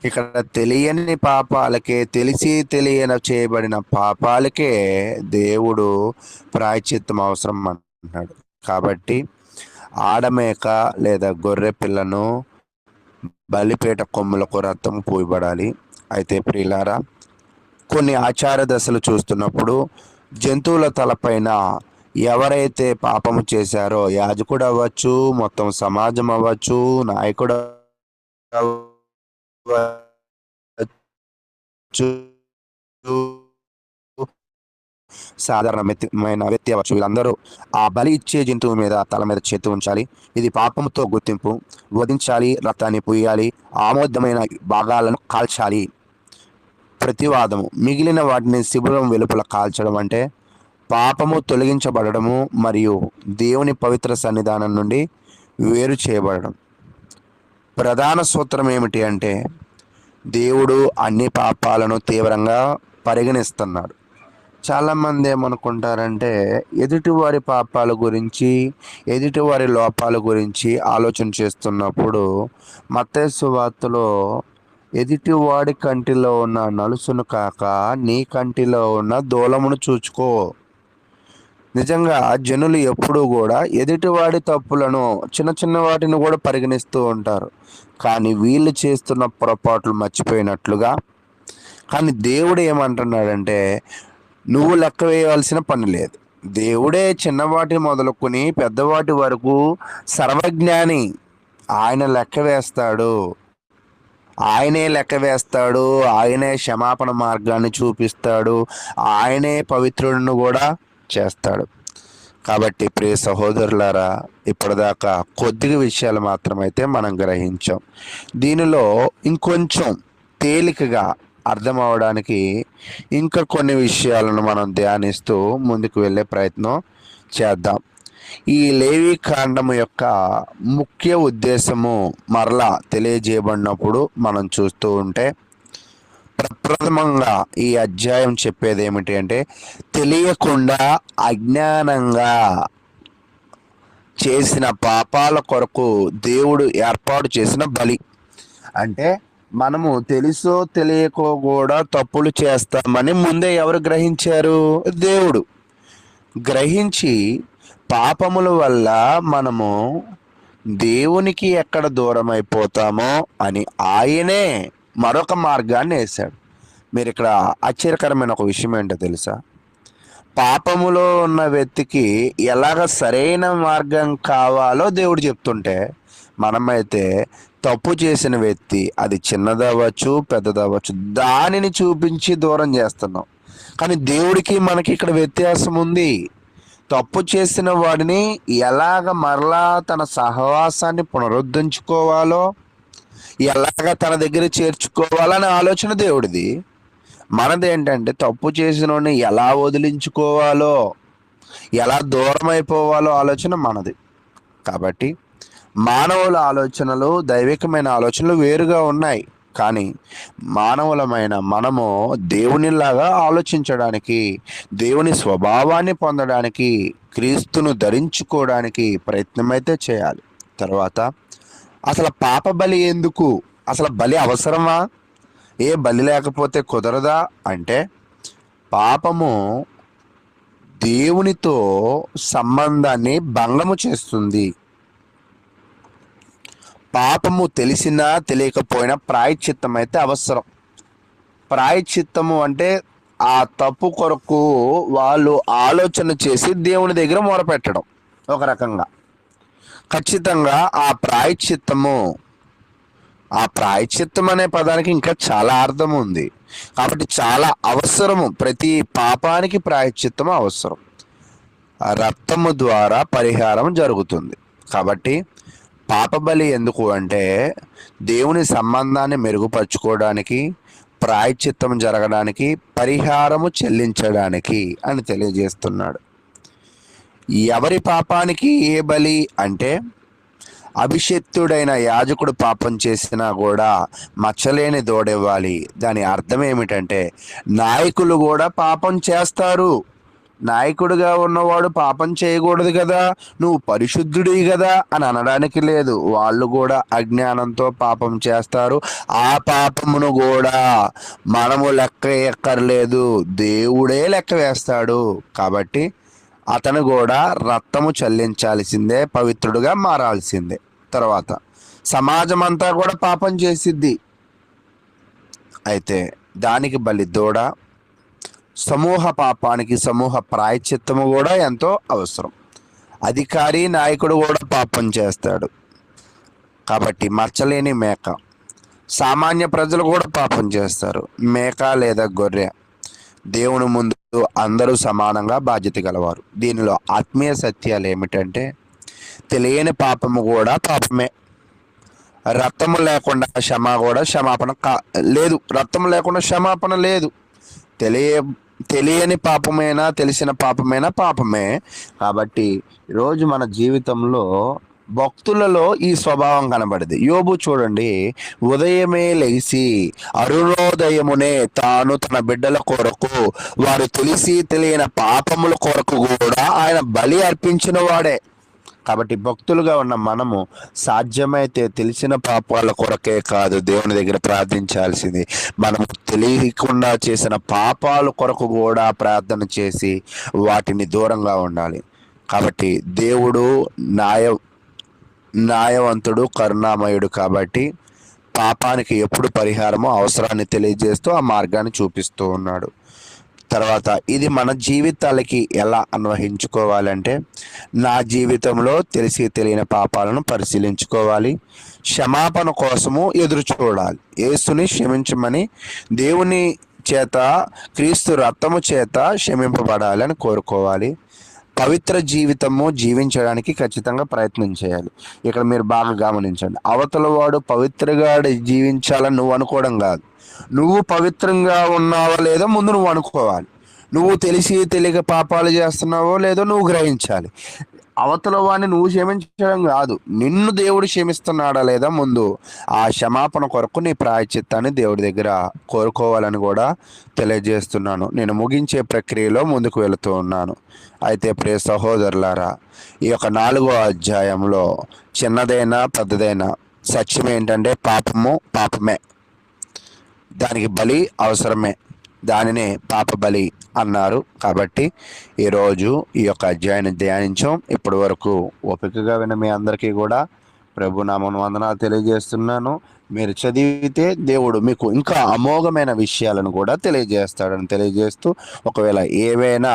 [SPEAKER 8] ఇక్కడ తెలియని పాపాలకే, తెలిసి తెలియని చేయబడిన పాపాలకే దేవుడు ప్రాయశ్చిత్తం అవసరం అంటున్నాడు. కాబట్టి ఆడమేక లేదా గొర్రె పిల్లను బలిపేట కొమ్ములకు రక్తం పోయబడాలి. అయితే ప్రియులారా, కొన్ని ఆచార దశలు చూస్తున్నప్పుడు జంతువుల తలపైన ఎవరైతే పాపము చేశారో, యాజకుడు అవ్వచ్చు, మొత్తం సమాజం అవ్వచ్చు, నాయకుడు అవ్వచ్చు, సాధారణమైన వ్యక్తి అవ్వచ్చు, వీళ్ళందరూ ఆ బలి ఇచ్చే జంతువు మీద తల మీద చేతి ఉంచాలి. ఇది పాపముతో గుర్తింపు. వధించాలి, రక్తాన్ని పూయాలి, ఆమోదమైన భాగాలను కాల్చాలి. ప్రతివాదము, మిగిలిన వాటిని శిబిరం వెలుపల కాల్చడం అంటే పాపము తొలగించబడము మరియు దేవుని పవిత్ర సన్నిధానం నుండి వేరు చేయబడడం. ప్రధాన సూత్రం ఏమిటి అంటే దేవుడు అన్ని పాపాలను తీవ్రంగా పరిగణిస్తున్నాడు. చాలామంది ఏమనుకుంటారంటే ఎదుటివారి పాపాల గురించి, ఎదుటివారి లోపాల గురించి ఆలోచన చేస్తున్నప్పుడు మత్తయి సువార్తలో ఎదుటివాడి కంటిలో ఉన్న నలుసును కాక నీ కంటిలో ఉన్న దూలమును చూచుకో. నిజంగా జనులు ఎప్పుడూ కూడా ఎదుటివాడి తప్పులను, చిన్న చిన్న వాటిని కూడా పరిగణిస్తూ ఉంటారు, కానీ వీళ్ళు చేస్తున్న పొరపాట్లు మర్చిపోయినట్లుగా. కానీ దేవుడు ఏమంటున్నాడంటే నువ్వు లెక్క వేయవలసిన పని లేదు. దేవుడే చిన్నవాటి మొదలుకొని పెద్దవాటి వరకు సర్వజ్ఞాని, ఆయన లెక్క వేస్తాడు. ఆయనే లెక్క వేస్తాడు, ఆయనే క్షమాపణ మార్గాన్ని చూపిస్తాడు, ఆయనే పవిత్రుడిని కూడా చేస్తాడు. కాబట్టి ప్రియ సహోదరులారా, ఇప్పటిదాకా కొద్దిగా విషయాలు మాత్రమైతే మనం గ్రహించాం. దీనిలో ఇంకొంచెం తేలికగా అర్థం అవడానికి ఇంకా కొన్ని విషయాలను మనం ధ్యానిస్తూ ముందుకు వెళ్ళే ప్రయత్నం చేద్దాం. ఈ లేవి కాండము యొక్క ముఖ్య ఉద్దేశము మరలా తెలియజేయబడినప్పుడు మనం చూస్తూ ఉంటే, ప్రప్రథమంగా ఈ అధ్యాయం చెప్పేది ఏమిటి అంటే, తెలియకుండా అజ్ఞానంగా చేసిన పాపాల కొరకు దేవుడు ఏర్పాటు చేసిన బలి. అంటే మనము తెలుసో తెలియకో కూడా తప్పులు చేస్తామని ముందే ఎవరు గ్రహించారు? దేవుడు గ్రహించి, పాపముల వల్ల మనము దేవునికి ఎక్కడ దూరం అయిపోతామో అని ఆయనే మరొక మార్గాన్ని వేశాడు. మీరు ఇక్కడ ఆశ్చర్యకరమైన ఒక విషయం ఏంటో తెలుసా? పాపములో ఉన్న వ్యక్తికి ఎలాగ సరైన మార్గం కావాలో దేవుడు చెప్తుంటే, మనమైతే తప్పు చేసిన వ్యక్తి, అది చిన్నదవ్వచ్చు పెద్దదవ్వచ్చు, దానిని చూపించి దూరం చేస్తున్నాం. కానీ దేవుడికి మనకి ఇక్కడ వ్యత్యాసం ఉంది. తప్పు చేసిన వాడిని ఎలాగ మరలా తన సహవాసాన్ని పునరుద్ధరించుకోవాలో, ఎలాగ తన దగ్గర చేర్చుకోవాలనే ఆలోచన దేవుడిది. మనది ఏంటంటే తప్పు చేసిన వాడిని ఎలా వదిలించుకోవాలో, ఎలా దూరం అయిపోవాలో ఆలోచన మనది. కాబట్టి మానవుల ఆలోచనలు, దైవికమైన ఆలోచనలు వేరుగా ఉన్నాయి. కానీ మానవులమైన మనము దేవునిలాగా ఆలోచించడానికి, దేవుని స్వభావాన్ని పొందడానికి, క్రీస్తును ధరించుకోవడానికి ప్రయత్నమైతే చేయాలి. తర్వాత అసలు పాప బలి ఎందుకు? అసలు బలి అవసరమా? ఏ బలి లేకపోతే కుదరదా అంటే, పాపము దేవునితో సంబంధాన్ని భంగము చేస్తుంది. పాపము తెలిసినా తెలియకపోయినా ప్రాయశ్చిత్తం అయితే అవసరం. ప్రాయశ్చిత్తము అంటే ఆ తప్పు కొరకు వాళ్ళు ఆలోచన చేసి దేవుని దగ్గర మొరపెట్టడం. ఒక రకంగా ఖచ్చితంగా ఆ ప్రాయశ్చిత్తం అనే పదానికి ఇంకా చాలా అర్థం ఉంది. కాబట్టి చాలా అవసరము. ప్రతి పాపానికి ప్రాయశ్చిత్తము అవసరం. రక్తము ద్వారా పరిహారం జరుగుతుంది. కాబట్టి పాప బలి ఎందుకు అంటే, దేవుని సంబంధాన్ని మెరుగుపరచుకోవడానికి, ప్రాయశ్చిత్తం జరగడానికి, పరిహారము చెల్లించడానికి అని తెలియజేస్తున్నాడు. ఎవరి పాపానికి ఏ బలి అంటే, అభిషిక్తుడైన యాజకుడు పాపం చేసినా కూడా మచ్చలేని దూడివ్వాలి. దాని అర్థం ఏమిటంటే, నాయకులు కూడా పాపం చేస్తారు. నాయకుడిగా ఉన్నవాడు పాపం చేయకూడదు కదా, నువ్వు పరిశుద్ధుడి కదా అని అనడానికి లేదు. వాళ్ళు కూడా అజ్ఞానంతో పాపం చేస్తారు. ఆ పాపమును కూడా మనము లెక్క ఎక్కర్లేదు, దేవుడే లెక్క వేస్తాడు. కాబట్టి అతను కూడా రక్తము చెల్లించాల్సిందే, పవిత్రుడుగా మారాల్సిందే. తర్వాత సమాజం అంతా కూడా పాపం చేసిద్ది. అయితే దానికి బలి దూడ. సమూహ పాపానికి సమూహ ప్రాయశ్చిత్తము కూడా ఎంతో అవసరం. అధికారి, నాయకుడు కూడా పాపం చేస్తాడు. కాబట్టి మచ్చలేని మేక. సామాన్య ప్రజలు కూడా పాపం చేస్తారు. మేక లేదా గొర్రె దేవుని ముందు అందరూ సమానంగా బాధ్యత గలవారు. దీనిలో ఆత్మీయ సత్యాలు ఏమిటంటే, తెలియని పాపము కూడా పాపమే. రక్తము లేకుండా క్షమాపణ లేదు. రక్తము లేకుండా క్షమాపణ లేదు. తెలియని పాపమైనా తెలిసిన పాపమైనా పాపమే. కాబట్టి ఈరోజు మన జీవితంలో భక్తులలో ఈ స్వభావం కనబడింది. యోబు చూడండి, ఉదయమే లేచి అరుణోదయమునే తాను తన బిడ్డల కొరకు, వారు తెలిసి తెలియని పాపముల కొరకు కూడా ఆయన బలి అర్పించిన వాడే. కాబట్టి భక్తులుగా ఉన్న మనము సాధ్యమైతే తెలిసిన పాపాల కొరకే కాదు దేవుని దగ్గర ప్రార్థించాల్సింది, మనము తెలియకుండా చేసిన పాపాల కొరకు కూడా ప్రార్థన చేసి వాటిని దూరంగా ఉండాలి. కాబట్టి దేవుడు న్యాయవంతుడు, కరుణామయుడు. కాబట్టి పాపానికి ఎప్పుడు పరిహారమో అవసరాన్ని తెలియజేస్తూ ఆ మార్గాన్ని చూపిస్తూ ఉన్నాడు. తర్వాత ఇది మన జీవితాలకి ఎలా అన్వయించుకోవాలంటే, నా జీవితంలో తెలిసి తెలియని పాపాలను పరిశీలించుకోవాలి, క్షమాపణ కోసము ఎదురు చూడాలి, యేసుని క్షమించమని దేవుని చేత, క్రీస్తు రక్తము చేత క్షమింపబడాలని కోరుకోవాలి, పవిత్ర జీవితము జీవించడానికి ఖచ్చితంగా ప్రయత్నం చేయాలి. ఇక్కడ మీరు బాగా గమనించండి, అవతల వాడు పవిత్రగా జీవించాలని నువ్వు అనుకోవడం కాదు, నువ్వు పవిత్రంగా ఉన్నావో లేదో ముందు నువ్వు అనుకోవాలి. నువ్వు తెలిసి తెలియక పాపాలు చేస్తున్నావో లేదో నువ్వు గ్రహించాలి. అవతల వాడిని నువ్వు క్షమించడం కాదు, నిన్ను దేవుడు క్షమిస్తున్నాడా లేదా ముందు ఆ క్షమాపణ కొరకు నీ ప్రాయశ్చిత్తాన్ని దేవుడి దగ్గర కోరుకోవాలని కూడా తెలియజేస్తున్నాను. నేను ముగించే ప్రక్రియలో ముందుకు వెళుతూ ఉన్నాను. అయితే ప్రియ సహోదరులారా, ఈ యొక్క 4వ అధ్యాయంలో చిన్నదైనా పెద్దదైనా సత్యం ఏంటంటే పాపమే, దానికి బలి అవసరమే, దానినే పాప బలి అన్నారు. కాబట్టి ఈరోజు ఈ యొక్క అధ్యాయాన్ని ధ్యానించాం. ఇప్పటి వరకు ఓపికగా విన్న మీ అందరికీ కూడా ప్రభు నామమున వందనాలు తెలియజేస్తున్నాను. మీరు చదివితే దేవుడు మీకు ఇంకా అమోఘమైన విషయాలను కూడా తెలియజేస్తాడని తెలియజేస్తూ, ఒకవేళ ఏవైనా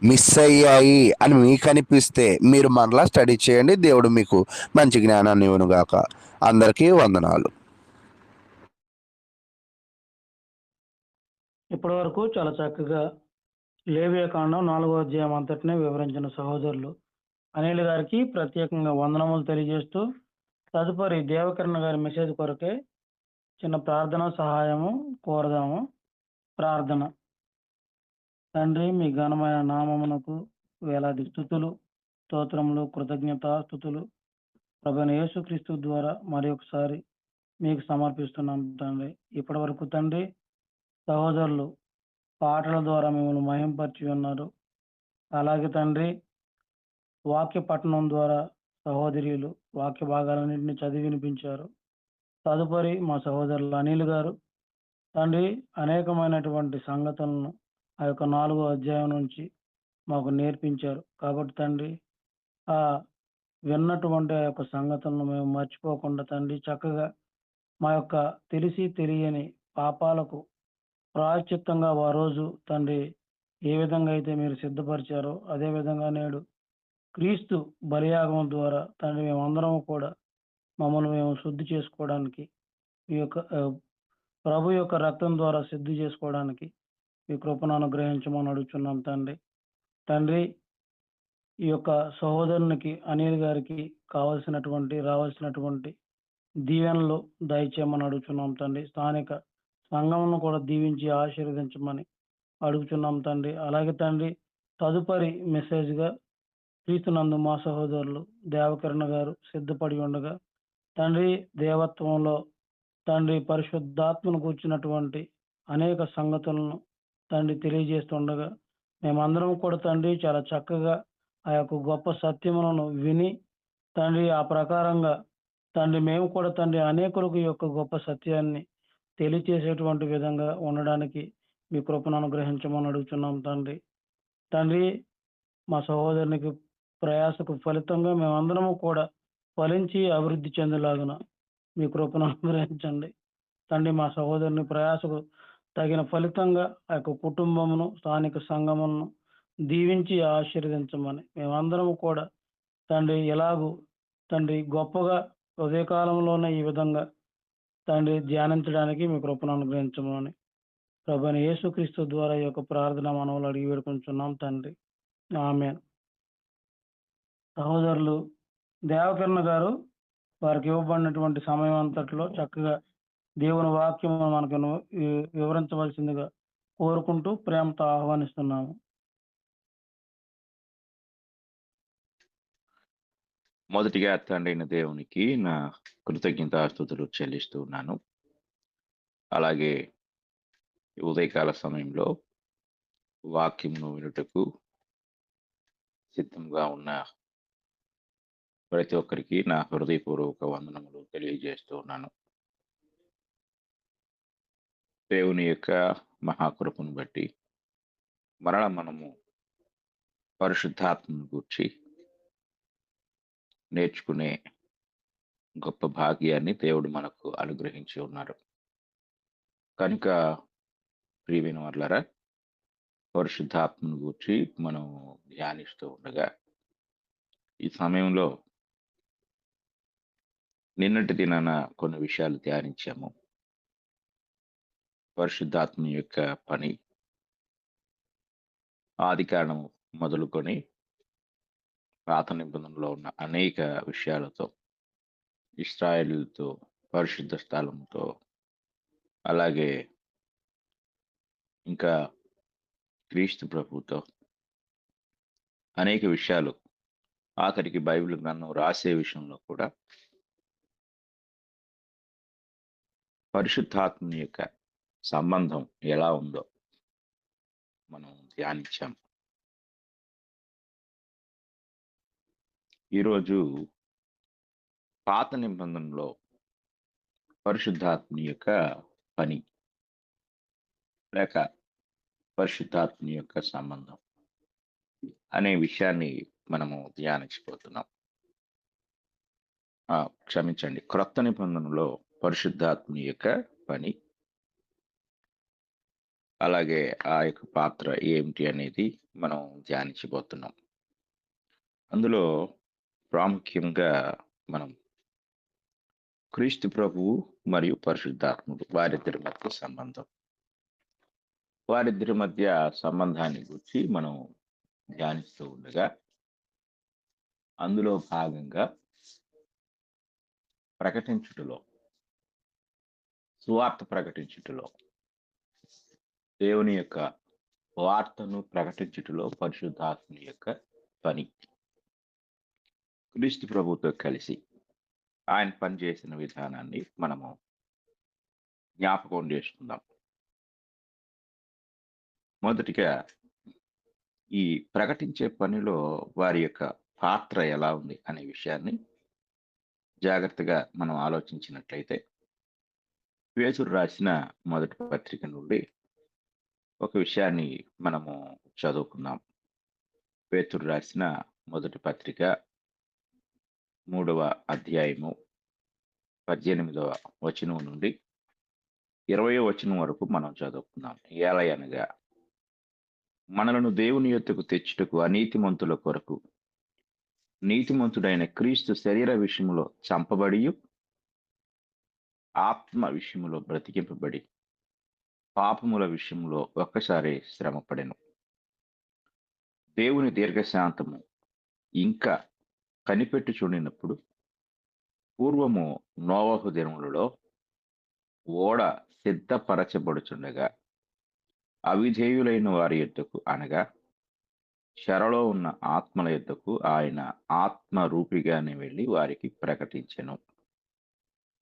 [SPEAKER 8] మిస్ అయ్యాయి అని మీకు అనిపిస్తే మీరు మరలా స్టడీ చేయండి. దేవుడు మీకు మంచి జ్ఞానాన్ని ఇవ్వనుగాక. అందరికీ వందనాలు.
[SPEAKER 1] ఇప్పటి వరకు చాలా చక్కగా లేవియాకాండం 4వ అధ్యాయం అంతటినే వివరించిన సహోదరులు అనిల్ గారికి ప్రత్యేకంగా వందనములు తెలియజేస్తూ, తదుపరి దేవకరణ గారి మెసేజ్ కొరకే చిన్న ప్రార్థన సహాయము కోరదాము. ప్రార్థన. తండ్రి, మీ ఘనమైన నామమునకు వేలాది స్తుతులు, స్తోత్రములు, కృతజ్ఞతాస్తుతులు ప్రభువైన యేసుక్రీస్తు ద్వారా మరి ఒకసారి మీకు సమర్పిస్తున్నాం తండ్రి. ఇప్పటి వరకు తండ్రి సహోదరులు పాటల ద్వారా మిమ్మల్ని మహింపరిచి ఉన్నారు. అలాగే తండ్రి వాక్య పఠనం ద్వారా సహోదరులు వాక్య భాగాలన్నింటినీ చదివి వినిపించారు. తదుపరి మా సహోదరులు అనిల్ గారు తండ్రి అనేకమైనటువంటి సంగతులను ఆ యొక్క 4వ అధ్యాయం నుంచి మాకు నేర్పించారు. కాబట్టి తండ్రి ఆ విన్నటువంటి ఆ యొక్క సంగతులను మేము మర్చిపోకుండా తండ్రి చక్కగా మా యొక్క తెలిసి తెలియని పాపాలకు ప్రాయశ్చిత్తంగా ఆ రోజు తండ్రి ఏ విధంగా అయితే మీరు సిద్ధపరిచారో అదే విధంగా నేడు క్రీస్తు బలియాగం ద్వారా తండ్రి మేమందరం కూడా మమ్మల్ని మేము శుద్ధి చేసుకోవడానికి, ఈ యొక్క ప్రభు యొక్క రక్తం ద్వారా శుద్ధి చేసుకోవడానికి ఈ కృపను అనుగ్రహించమని అడుగుతున్నాం తండ్రి. తండ్రి ఈ యొక్క సహోదరునికి అనిల్ గారికి రావాల్సినటువంటి దీవెనలు దయచేయమని అడుగుతున్నాం తండ్రి. స్థానిక సంఘమును కూడా దీవించి ఆశీర్వదించమని అడుగుతున్నాం తండ్రి. అలాగే తండ్రి తదుపరి మెసేజ్గా క్రీస్తునందు మా సహోదరులు దేవకరణ గారు సిద్ధపడి ఉండగా తండ్రి దేవత్వంలో తండ్రి పరిశుద్ధాత్మను కూర్చున్నటువంటి అనేక సంగతులను తండ్రి తెలియజేస్తుండగా మేమందరం కూడా తండ్రి చాలా చక్కగా ఆ యొక్క గొప్ప సత్యములను విని తండ్రి ఆ ప్రకారంగా తండ్రి మేము కూడా తండ్రి అనేకులకు ఈ యొక్క గొప్ప సత్యాన్ని తెలియచేసేటువంటి విధంగా ఉండడానికి మీ కృపను అనుగ్రహించమని అడుగుతున్నాం తండ్రి. తండ్రి మా సహోదరునికి ప్రయాసకు ఫలితంగా మేమందరము కూడా ఫలించి అభివృద్ధి చెందలాగున మీ కృపను అనుగ్రహించండి తండ్రి. మా సహోదరుని ప్రయాసకు తగిన ఫలితంగా ఆ యొక్క కుటుంబమును స్థానిక సంఘములను దీవించి ఆశీర్వదించమని మేమందరము కూడా తండ్రి ఎలాగూ తండ్రి గొప్పగా ఉదయకాలంలోనే ఈ విధంగా తండ్రి ధ్యానించడానికి మీ కృపను అనుగ్రహించమని ప్రభువైన యేసుక్రీస్తు ద్వారా ఈ యొక్క ప్రార్థన మనవులు అడిగి వేడుకుంటున్నాం తండ్రి. ఆమేన్. సహోదరులు దేవకరణ గారు వారికి ఇవ్వబడినటువంటి సమయం అంతట్లో చక్కగా దేవుని వాక్యం మనకు వివరించవలసిందిగా కోరుకుంటూ ప్రేమతో ఆహ్వానిస్తున్నాము.
[SPEAKER 9] మొదటిగా తండ్రైన దేవునికి నా కృతజ్ఞతాస్తుతులు చెల్లిస్తూ ఉన్నాను. అలాగే ఉదయకాల సమయంలో వాక్యమును వినుటకు సిద్ధంగా ఉన్న ప్రతి ఒక్కరికి నా హృదయపూర్వక వందనములు తెలియజేస్తూ ఉన్నాను. దేవుని యొక్క మహాకృపను బట్టి మరల మనము పరిశుద్ధాత్మను గూర్చి నేర్చుకునే గొప్ప భాగ్యాన్ని దేవుడు మనకు అనుగ్రహించి ఉన్నారు. కనుక ప్రియమైన వారలారా, పరిశుద్ధాత్మను గురించి మనం ధ్యానిస్తూ ఉండగా ఈ సమయంలో నిన్నటి దినాన కొన్ని విషయాలు ధ్యానించాము. పరిశుద్ధాత్మ యొక్క పని ఆదికాండం మొదలుకొని పాత నిబంధనలో ఉన్న అనేక విషయాలతో, ఇశ్రాయేలుతో, పరిశుద్ధ స్థలంతో, అలాగే ఇంకా క్రీస్తు ప్రభుతో అనేక విషయాలు, ఆఖరికి బైబిల్ గ్రంథం రాసే విషయంలో కూడా పరిశుద్ధాత్మ యొక్క సంబంధం ఎలా ఉందో మనం ధ్యానించాం. ఈరోజు పాత నిబంధనలో పరిశుద్ధాత్మ యొక్క పని లేక పరిశుద్ధాత్మ యొక్క సంబంధం అనే విషయాన్ని మనము ధ్యానించబోతున్నాం. క్షమించండి, క్రొత్త నిబంధనలో పరిశుద్ధాత్మ యొక్క పని, అలాగే ఆ యొక్క పాత్ర ఏమిటి అనేది మనం ధ్యానించబోతున్నాం. అందులో ప్రాముఖ్యంగా మనం క్రీస్తు ప్రభువు మరియు పరిశుద్ధాత్ముడు వారిద్దరి మధ్య సంబంధం, వారిద్దరి మధ్య సంబంధాన్ని గురించి మనం ధ్యానిస్తూ ఉండగా అందులో భాగంగా ప్రకటించుటలో, సువార్త ప్రకటించుటలో, దేవుని యొక్క వార్తను ప్రకటించుటలో పరిశుద్ధాత్మ యొక్క పని, క్రీస్తు ప్రభువుతో కలిసి ఆయన పనిచేసిన విధానాన్ని మనము జ్ఞాపకం చేసుకుందాం. మొదటిగా ఈ ప్రకటించే పనిలో వారి యొక్క పాత్ర ఎలా ఉంది అనే విషయాన్ని జాగ్రత్తగా మనం ఆలోచించినట్లయితే, పేతురు రాసిన మొదటి పత్రిక నుండి ఒక విషయాన్ని మనము చదువుకున్నాం. పేతురు రాసిన మొదటి పత్రిక 3వ అధ్యాయము 18వ వచనం నుండి 20వ వచనం వరకు మనం చదువుకున్నాం. ఏలయనగా మనలను దేవుని యొద్దకు తెచ్చుటకు అనీతిమంతుల కొరకు నీతిమంతుడైన క్రీస్తు శరీర విషయంలో చంపబడి, ఆత్మ విషయంలో బ్రతికింపబడి, పాపముల విషయంలో ఒక్కసారి శ్రమపడెను. దేవుని దీర్ఘశాంతము ఇంకా కనిపెట్టు చూడినప్పుడు, పూర్వము నోవహు దినములలో ఓడ సిద్ధపరచబడుచుండగా అవిధేయులైన వారి యొద్దకు అనగా చెరలో ఉన్న ఆత్మల యొద్దకు ఆయన ఆత్మ రూపిగానే వెళ్ళి వారికి ప్రకటించెను.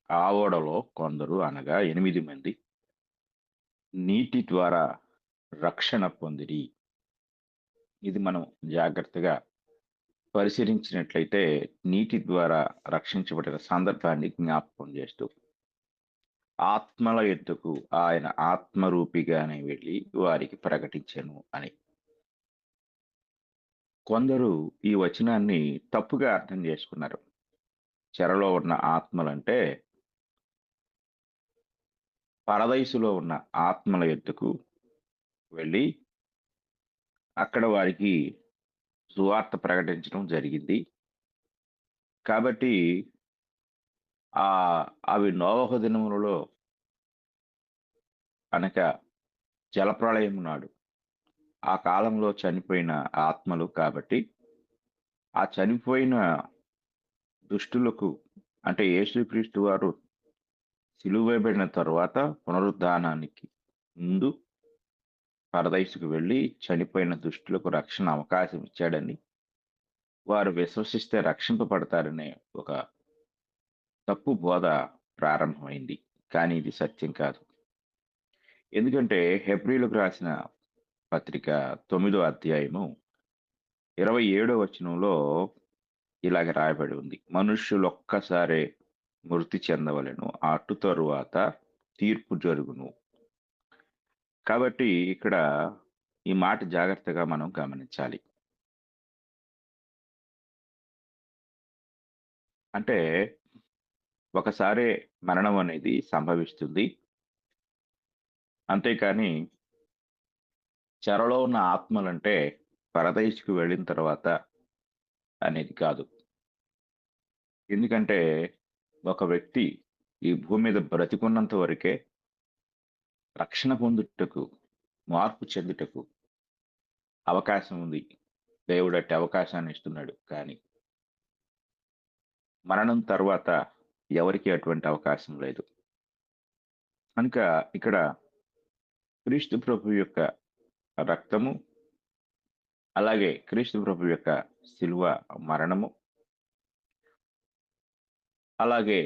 [SPEAKER 9] ఆ ఓడలో కొందరు అనగా 8 మంది నీటి ద్వారా రక్షణ పొందిరి. ఇది మనం జాగ్రత్తగా పరిశీలించినట్లయితే నీటి ద్వారా రక్షించబడిన సందర్భాన్ని జ్ఞాపకం చేస్తూ, ఆత్మల యొద్దకు ఆయన ఆత్మరూపిగానే వెళ్ళి వారికి ప్రకటించెను అని. కొందరు ఈ వచనాన్ని తప్పుగా అర్థం చేసుకున్నారు. చెరలో ఉన్న ఆత్మలంటే పరదైసులో ఉన్న ఆత్మల యొద్దకు వెళ్ళి అక్కడ వారికి సువార్త ప్రకటించడం జరిగింది. కాబట్టి అవి నోవహు దినములలో అనగా జలప్రళయం నాడు ఆ కాలంలో చనిపోయిన ఆత్మలు కాబట్టి, ఆ చనిపోయిన దుష్టులకు అంటే యేసుక్రీస్తు వారు సిలువేయబడిన తరువాత పునరుద్ధానానికి ముందు పరదైసుకు వెళ్ళి చనిపోయిన దుష్టులకు రక్షణ అవకాశం ఇచ్చాడని, వారు విశ్వసిస్తే రక్షింపబడతారనే ఒక తప్పు బోధ ప్రారంభమైంది. కానీ ఇది సత్యం కాదు. ఎందుకంటే హెబ్రీలకు రాసిన పత్రిక 9వ అధ్యాయము 27వ వచనంలో ఇలాగ రాయబడి ఉంది, మనుష్యులు ఒక్కసారే మృతి చెందవలెను, అటు తరువాత తీర్పు జరుగును. కాబట్టి ఇక్కడ ఈ మాట జాగ్రత్తగా మనం గమనించాలి. అంటే ఒకసారి మరణం అనేది సంభవిస్తుంది, అంతేకాని చెరలో ఉన్న ఆత్మలంటే పరదైసుకు వెళ్ళిన తర్వాత అనేది కాదు. ఎందుకంటే ఒక వ్యక్తి ఈ భూమి మీద బ్రతికున్నంత వరకే రక్షణ పొందుటకు, మార్పు చెందుటకు అవకాశం ఉంది. దేవుడు అట్టి అవకాశాన్ని ఇస్తున్నాడు. కానీ మరణం తర్వాత ఎవరికి అటువంటి అవకాశం లేదు. కనుక ఇక్కడ క్రీస్తు ప్రభు యొక్క రక్తము, అలాగే క్రీస్తు ప్రభు యొక్క శిలువ మరణము, అలాగే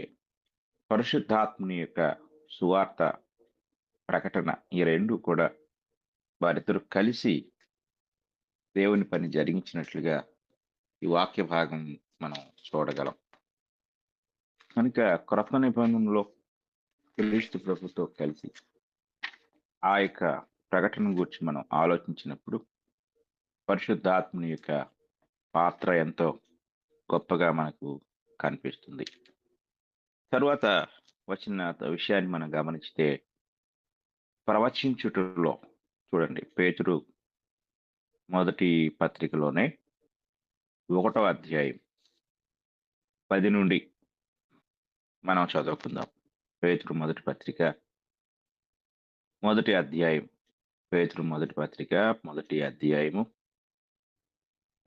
[SPEAKER 9] పరిశుద్ధాత్మని యొక్క సువార్త ప్రకటన, ఈ రెండు కూడా వారిద్దరూ కలిసి దేవుని పని జరిగించినట్లుగా ఈ వాక్య భాగం మనం చూడగలం. కనుక క్రొత్త నిబంధనలో క్రీస్తు ప్రభుతో కలిసి ఆ యొక్క ప్రకటన గురించి మనం ఆలోచించినప్పుడు పరిశుద్ధాత్మని యొక్క పాత్ర ఎంతో గొప్పగా మనకు కనిపిస్తుంది. తరువాత వచ్చిన విషయాన్ని మనం గమనిస్తే ప్రవచించుటలో చూడండి, పేతురు మొదటి పత్రికలోనే 1వ అధ్యాయం 10 నుండి మనం చదువుకుందాం. పేతురు మొదటి పత్రిక మొదటి అధ్యాయం, పేతురు మొదటి పత్రిక మొదటి అధ్యాయము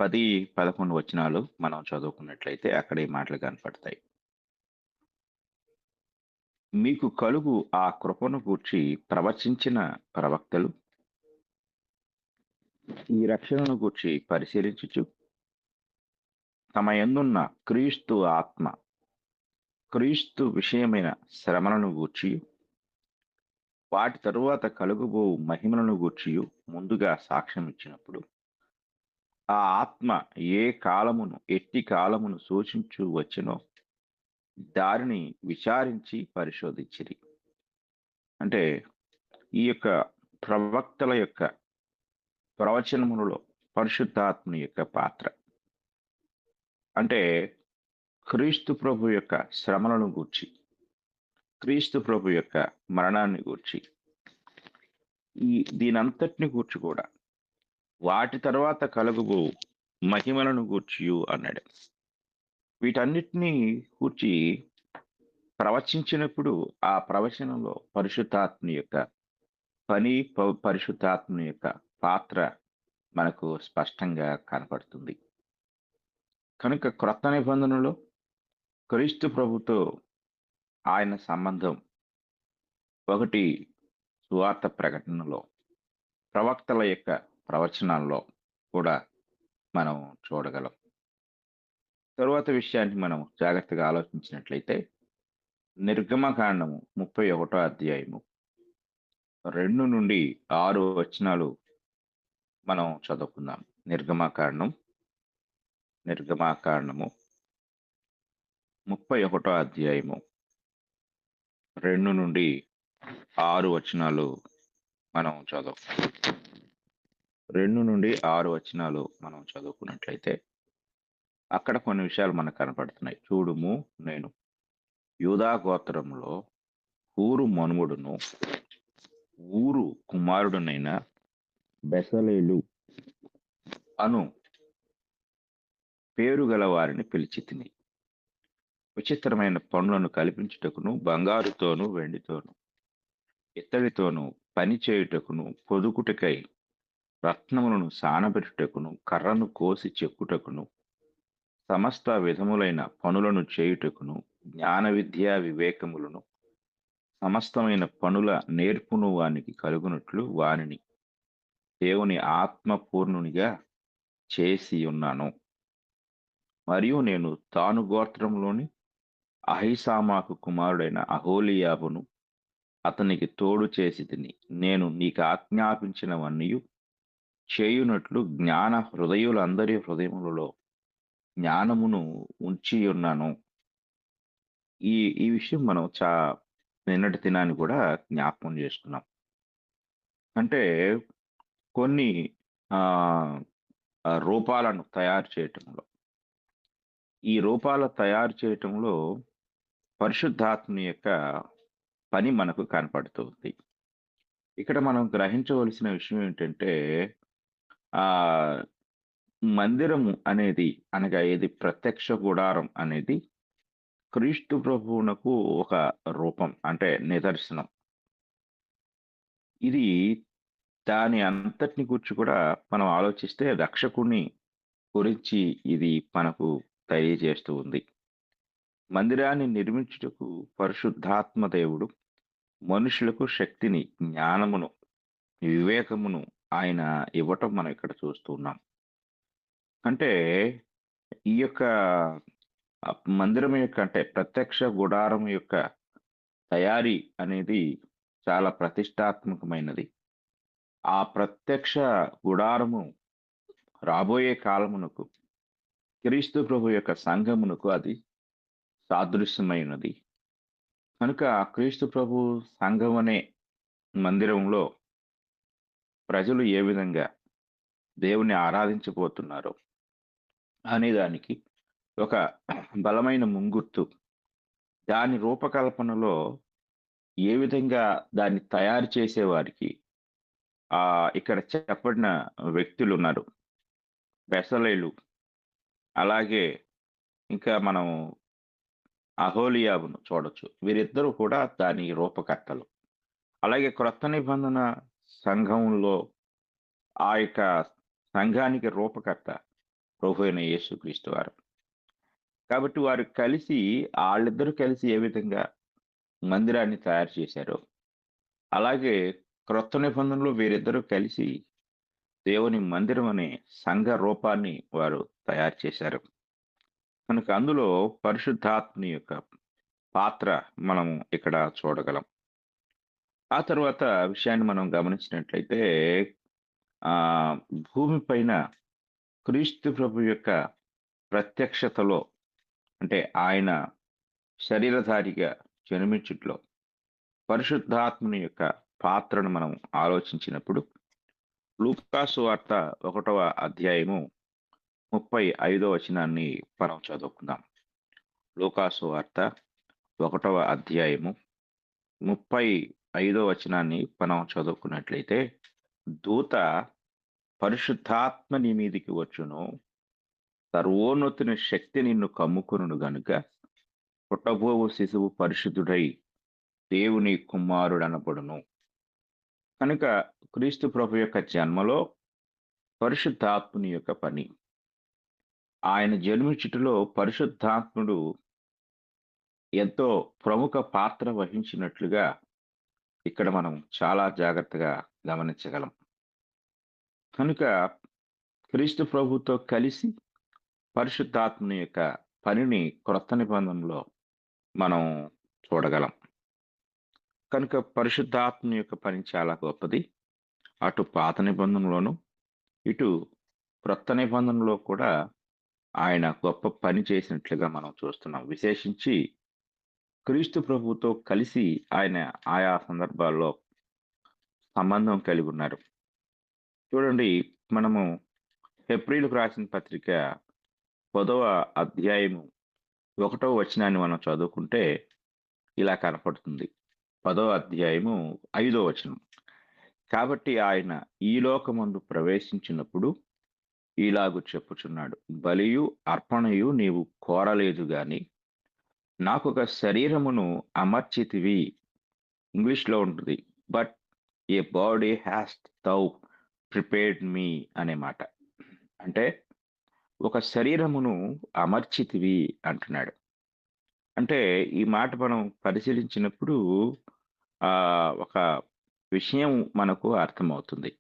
[SPEAKER 9] 10-11 వచనాలు మనం చదువుకున్నట్లయితే అక్కడ ఈ మాటలు కనపడతాయి. మీకు కలుగు ఆ కృపను గూర్చి ప్రవచించిన ప్రవక్తలు ఈ రక్షణను గూర్చి పరిశీలించుచు తమ యందున్న క్రీస్తు ఆత్మ, క్రీస్తు విషయమైన శ్రమలను గూర్చి వాటి తరువాత కలుగుబో మహిమలను గూర్చి ముందుగా సాక్ష్యం ఇచ్చినప్పుడు ఆ ఆత్మ ఏ కాలమును ఎట్టి కాలమును సూచించు వచ్చినో దారిని విచారించి పరిశోధించిరి. అంటే ఈ యొక్క ప్రవక్తల యొక్క ప్రవచనములలో పరిశుద్ధాత్మని యొక్క పాత్ర అంటే క్రీస్తు ప్రభు యొక్క శ్రమలను గూర్చి, క్రీస్తు ప్రభు యొక్క మరణాన్ని గూర్చి, దీనంతటిని గూర్చి కూడా వాటి తర్వాత కలుగు మహిమలను గూర్చి అన్నాడు. వీటన్నిటినీ గూర్చి ప్రవచించినప్పుడు ఆ ప్రవచనంలో పరిశుద్ధాత్మ యొక్క పని, పరిశుద్ధాత్మ యొక్క పాత్ర మనకు స్పష్టంగా కనపడుతుంది. కనుక క్రొత్త నిబంధనలో క్రీస్తు ప్రభుతో ఆయన సంబంధం ఒకటి సువార్త ప్రకటనలో, ప్రవక్తల యొక్క ప్రవచనాల్లో కూడా మనం చూడగలం. తరువాత విషయాన్ని మనం జాగ్రత్తగా ఆలోచించినట్లయితే నిర్గమకాండము 31వ అధ్యాయము 2 నుండి 6 వచనాలు మనం చదువుకుందాం. నిర్గమకాండము 31వ అధ్యాయము 2 నుండి 6 వచనాలు మనం 2 నుండి 6 వచనాలు మనం చదువుకున్నట్లయితే అక్కడ కొన్ని విషయాలు మనకు కనపడుతున్నాయి. చూడుము, నేను యూదా గోత్రంలో ఊరు మనుముడును ఊరు కుమారుడునైన బెసలేలు అను పేరు గల వారిని పిలిచి తిని విచిత్రమైన పనులను కల్పించుటకును, బంగారుతోను వెండితోను ఇత్తడితోను పని చేయుటకును, పొదుకుటకై రత్నములను సానబెట్టుటకును, కర్రను కోసి చెక్కుటకును, సమస్త విధములైన పనులను చేయుటకును, జ్ఞాన విద్యా వివేకములను సమస్తమైన పనుల నేర్పును వానికి కలుగునట్లు వానిని దేవుని ఆత్మపూర్ణునిగా చేసి ఉన్నాను. మరియు నేను తాను గోత్రంలోని అహిసామాకు కుమారుడైన అహోలియాబును అతనికి తోడు చేసి తిని నేను నీకు ఆజ్ఞాపించినవన్నీ చేయునట్లు జ్ఞాన హృదయులందరి హృదయములలో జ్ఞానమును ఉంచి ఉన్నాను. ఈ విషయం మనం నిన్నటి దినాన్ని కూడా జ్ఞాపకం చేసుకున్నాం. అంటే కొన్ని రూపాలను తయారు చేయటంలో, ఈ రూపాల తయారు చేయటంలో పరిశుద్ధాత్మ యొక్క పని మనకు కనపడుతుంది. ఇక్కడ మనం గ్రహించవలసిన విషయం ఏంటంటే ఆ మందిరము అనేది అనగా ఏది ప్రత్యక్ష గుడారం అనేది క్రీస్తు ప్రభువునకు ఒక రూపం అంటే నిదర్శనం. ఇది దాని అంతటిని గురించి కూడా మనం ఆలోచిస్తే రక్షకుని గురించి ఇది మనకు తెలియజేస్తూ ఉంది. మందిరాన్ని నిర్మించుటకు పరిశుద్ధాత్మ దేవుడు మనుషులకు శక్తిని, జ్ఞానమును, వివేకమును ఆయన ఇవ్వటం మనం ఇక్కడ చూస్తూ ఉన్నాం. అంటే ఈ యొక్క మందిరం యొక్క అంటే ప్రత్యక్ష గుడారం యొక్క తయారీ అనేది చాలా ప్రతిష్టాత్మకమైనది. ఆ ప్రత్యక్ష గుడారము రాబోయే కాలమునకు క్రీస్తు ప్రభు యొక్క సంఘమునకు అది సాదృశ్యమైనది. కనుక క్రీస్తు ప్రభు సంఘం అనే మందిరంలో ప్రజలు ఏ విధంగా దేవుని ఆరాధించబోతున్నారో అనే దానికి ఒక బలమైన ముంగుర్తు. దాని రూపకల్పనలో ఏ విధంగా దాన్ని తయారు చేసేవారికి ఇక్కడ చెప్పబడిన వ్యక్తులు ఉన్నారు. బెసలేలు, అలాగే ఇంకా మనం అహోలియాబును చూడొచ్చు. వీరిద్దరూ కూడా దాని రూపకర్తలు. అలాగే క్రొత్త నిబంధన సంఘంలో ఆ యొక్క సంఘానికి రూపకర్త ప్రభు అయిన యేసుక్రీస్తు వారు. కాబట్టి వారు కలిసి వాళ్ళిద్దరూ కలిసి ఏ విధంగా మందిరాన్ని తయారు చేశారో అలాగే క్రొత్త నిబంధనలో వీరిద్దరూ కలిసి దేవుని మందిరం అనే సంఘ రూపాన్ని వారు తయారు చేశారు. కనుక అందులో పరిశుద్ధాత్మని యొక్క పాత్ర మనము ఇక్కడ చూడగలం. ఆ తర్వాత విషయాన్ని మనం గమనించినట్లయితే భూమి పైన క్రీస్తు ప్రభు యొక్క ప్రత్యక్షతలో అంటే ఆయన శరీరధారిగా జన్మించుట్లో పరిశుద్ధాత్మని యొక్క పాత్రను మనం ఆలోచించినప్పుడు లూకాసు వార్త 1వ అధ్యాయము 35వ వచనాన్ని మనం చదువుకుందాం. లూకాసు వార్త 1వ అధ్యాయము 35వ వచనాన్ని మనం చదువుకున్నట్లయితే, దూత పరిశుద్ధాత్మ నీ మీదికి వచ్చును, సర్వోన్నతుని శక్తి నిన్ను కమ్ముకును గనుక పుట్టబోవు శిశువు పరిశుద్ధుడై దేవుని కుమారుడనబడును. కనుక క్రీస్తు ప్రభు యొక్క జన్మలో పరిశుద్ధాత్ముని యొక్క పని, ఆయన జన్మించుటలో పరిశుద్ధాత్ముడు ఎంతో ప్రముఖ పాత్ర వహించినట్లుగా ఇక్కడ మనం చాలా జాగ్రత్తగా గమనించగలం. కనుక క్రీస్తు ప్రభుతో కలిసి పరిశుద్ధాత్ముని యొక్క పనిని క్రొత్త నిబంధనలో మనం చూడగలం. కనుక పరిశుద్ధాత్మ యొక్క పని చాలా గొప్పది. అటు పాత నిబంధనలోను ఇటు క్రొత్త నిబంధనలో కూడా ఆయన గొప్ప పని చేసినట్లుగా మనం చూస్తున్నాం. విశేషించి క్రీస్తు ప్రభుతో కలిసి ఆయన ఆయా సందర్భాల్లో సంబంధం కలిగి ఉన్నారు. చూడండి, మనము హెబ్రీయులకు రాసిన పత్రిక 10వ అధ్యాయము 1వ వచనాన్ని మనం చదువుకుంటే ఇలా కనపడుతుంది. 10వ అధ్యాయము 5వ వచనం. కాబట్టి ఆయన ఈ లోకమందు ప్రవేశించినప్పుడు ఇలాగు చెప్పుచున్నాడు, బలియు అర్పణయు నీవు కోరలేదు గాని నాకొక శరీరమును అమర్చితివి. ఇంగ్లీష్లో ఉంటుంది, but a body has thou prepared me అనే మాట. అంటే ఒక శరీరమును అమర్చితివి అంటున్నాడు. అంటే ఈ మాట మనం పరిశీలించినప్పుడు ఒక విషయం మనకు అర్థమవుతుంది.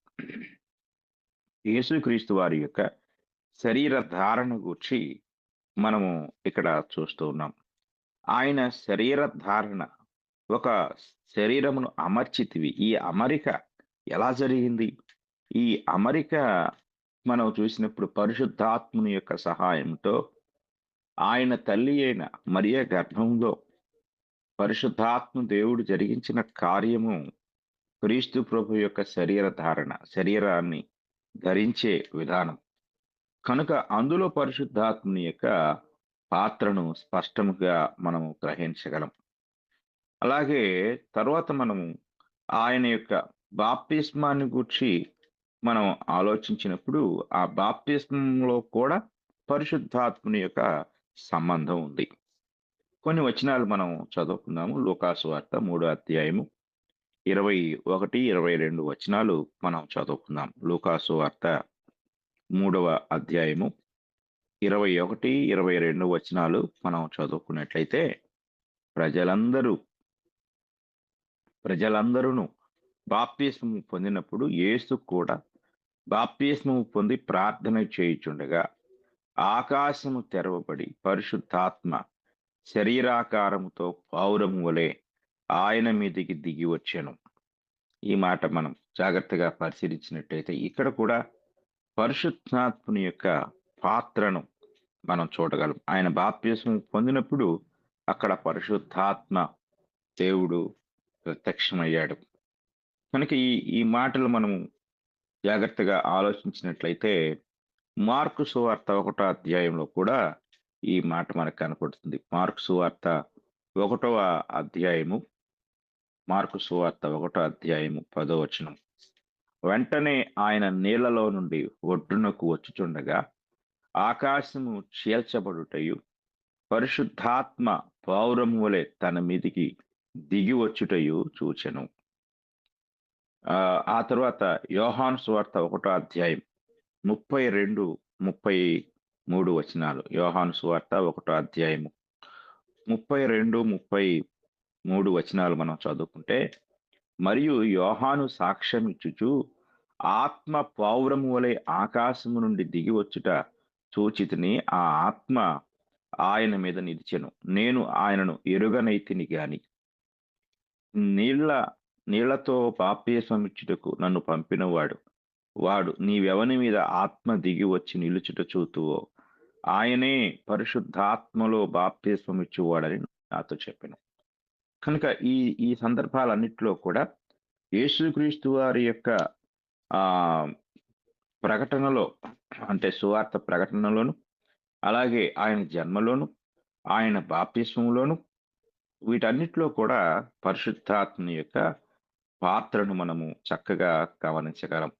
[SPEAKER 9] యేసుక్రీస్తు వారి యొక్క శరీర ధారణ గురించి మనము ఇక్కడ చూస్తూ ఉన్నాం. ఆయన శరీర ధారణ, ఒక శరీరమును అమర్చితివి. ఈ అమరిక ఎలా జరిగింది? ఈ అమరిక మనం చూసినప్పుడు పరిశుద్ధాత్ముని యొక్క సహాయంతో ఆయన తల్లి అయిన మరియ గర్భంలో పరిశుద్ధాత్మ దేవుడు జరిగించిన కార్యము క్రీస్తు ప్రభు యొక్క శరీర ధారణ, శరీరాన్ని ధరించే విధానం. కనుక అందులో పరిశుద్ధాత్మని యొక్క పాత్రను స్పష్టంగా మనము గ్రహించగలం. అలాగే తర్వాత మనము ఆయన యొక్క బాప్తిస్మాన్ని గూర్చి మనం ఆలోచించినప్పుడు ఆ బాప్తిస్మంలో కూడా పరిశుద్ధాత్ముని యొక్క సంబంధం ఉంది. కొన్ని వచనాలు మనం చదువుకుందాము. లూకాసు వార్త 3వ అధ్యాయము 21, 22 వచనాలు మనం చదువుకుందాం. లూకాసు వార్త 3వ అధ్యాయము 21, 22 వచనాలు మనం చదువుకున్నట్లయితే, ప్రజలందరూ బాప్తిస్మము పొందినప్పుడు యేసు కూడా బాప్తిస్మము పొంది ప్రార్థన చేయుచుండగా ఆకాశము తెరవబడి పరిశుద్ధాత్మ శరీరాకారముతో పావురము వలె ఆయన మీదికి దిగి వచ్చెను. ఈ మాట మనం జాగ్రత్తగా పరిశీలించినట్లయితే ఇక్కడ కూడా పరిశుద్ధాత్ముని యొక్క పాత్రను మనం చూడగలం. ఆయన బాప్తిస్మం పొందినప్పుడు అక్కడ పరిశుద్ధాత్మ దేవుడు ప్రత్యక్షమయ్యాడు. కనుక ఈ మాటలు మనము జాగ్రత్తగా ఆలోచించినట్లయితే మార్కు సువార్త 1వ అధ్యాయంలో కూడా ఈ మాట మనకు కనపడుతుంది. మార్కు సువార్త 1వ అధ్యాయము 10వ వచనం. వెంటనే ఆయన నీళ్లలో నుండి ఒడ్డునకు వచ్చుచుండగా ఆకాశము చీల్చబడుటయు పరిశుద్ధాత్మ పావురము వలె తన మీదికి దిగి వచ్చుటయు చూచెను. ఆ తర్వాత యోహాను సువార్త 1వ అధ్యాయం 32, 33 వచనాలు. యోహాను సువార్త 1వ అధ్యాయము 32, 33 వచనాలు మనం చదువుకుంటే, మరియు యోహాను సాక్ష్యం ఇచ్చుచు ఆత్మ పావురము వలె ఆకాశము నుండి దిగి వచ్చుట చూచితిని. ఆ ఆత్మ ఆయన మీద నిలిచెను. నేను ఆయనను ఎరుగనైతిని గాని నీళ్లతో బాప్తిస్మమిచ్చుటకు నన్ను వాడు నీవెవని మీద ఆత్మ దిగి వచ్చి నిలుచుట చూతువో ఆయనే పరిశుద్ధాత్మలో బాప్తిస్మమిచ్చువాడని నాతో చెప్పాను. కనుక ఈ సందర్భాలన్నిటిలో కూడా యేసుక్రీస్తు వారి యొక్క ప్రకటనలో, అంటే సువార్త ప్రకటనలోను, అలాగే ఆయన జన్మలోను, ఆయన బాప్తిస్మంలోను, వీటన్నిటిలో కూడా పరిశుద్ధాత్మని యొక్క పాత్రను మనము చక్కగా గమనించగలం.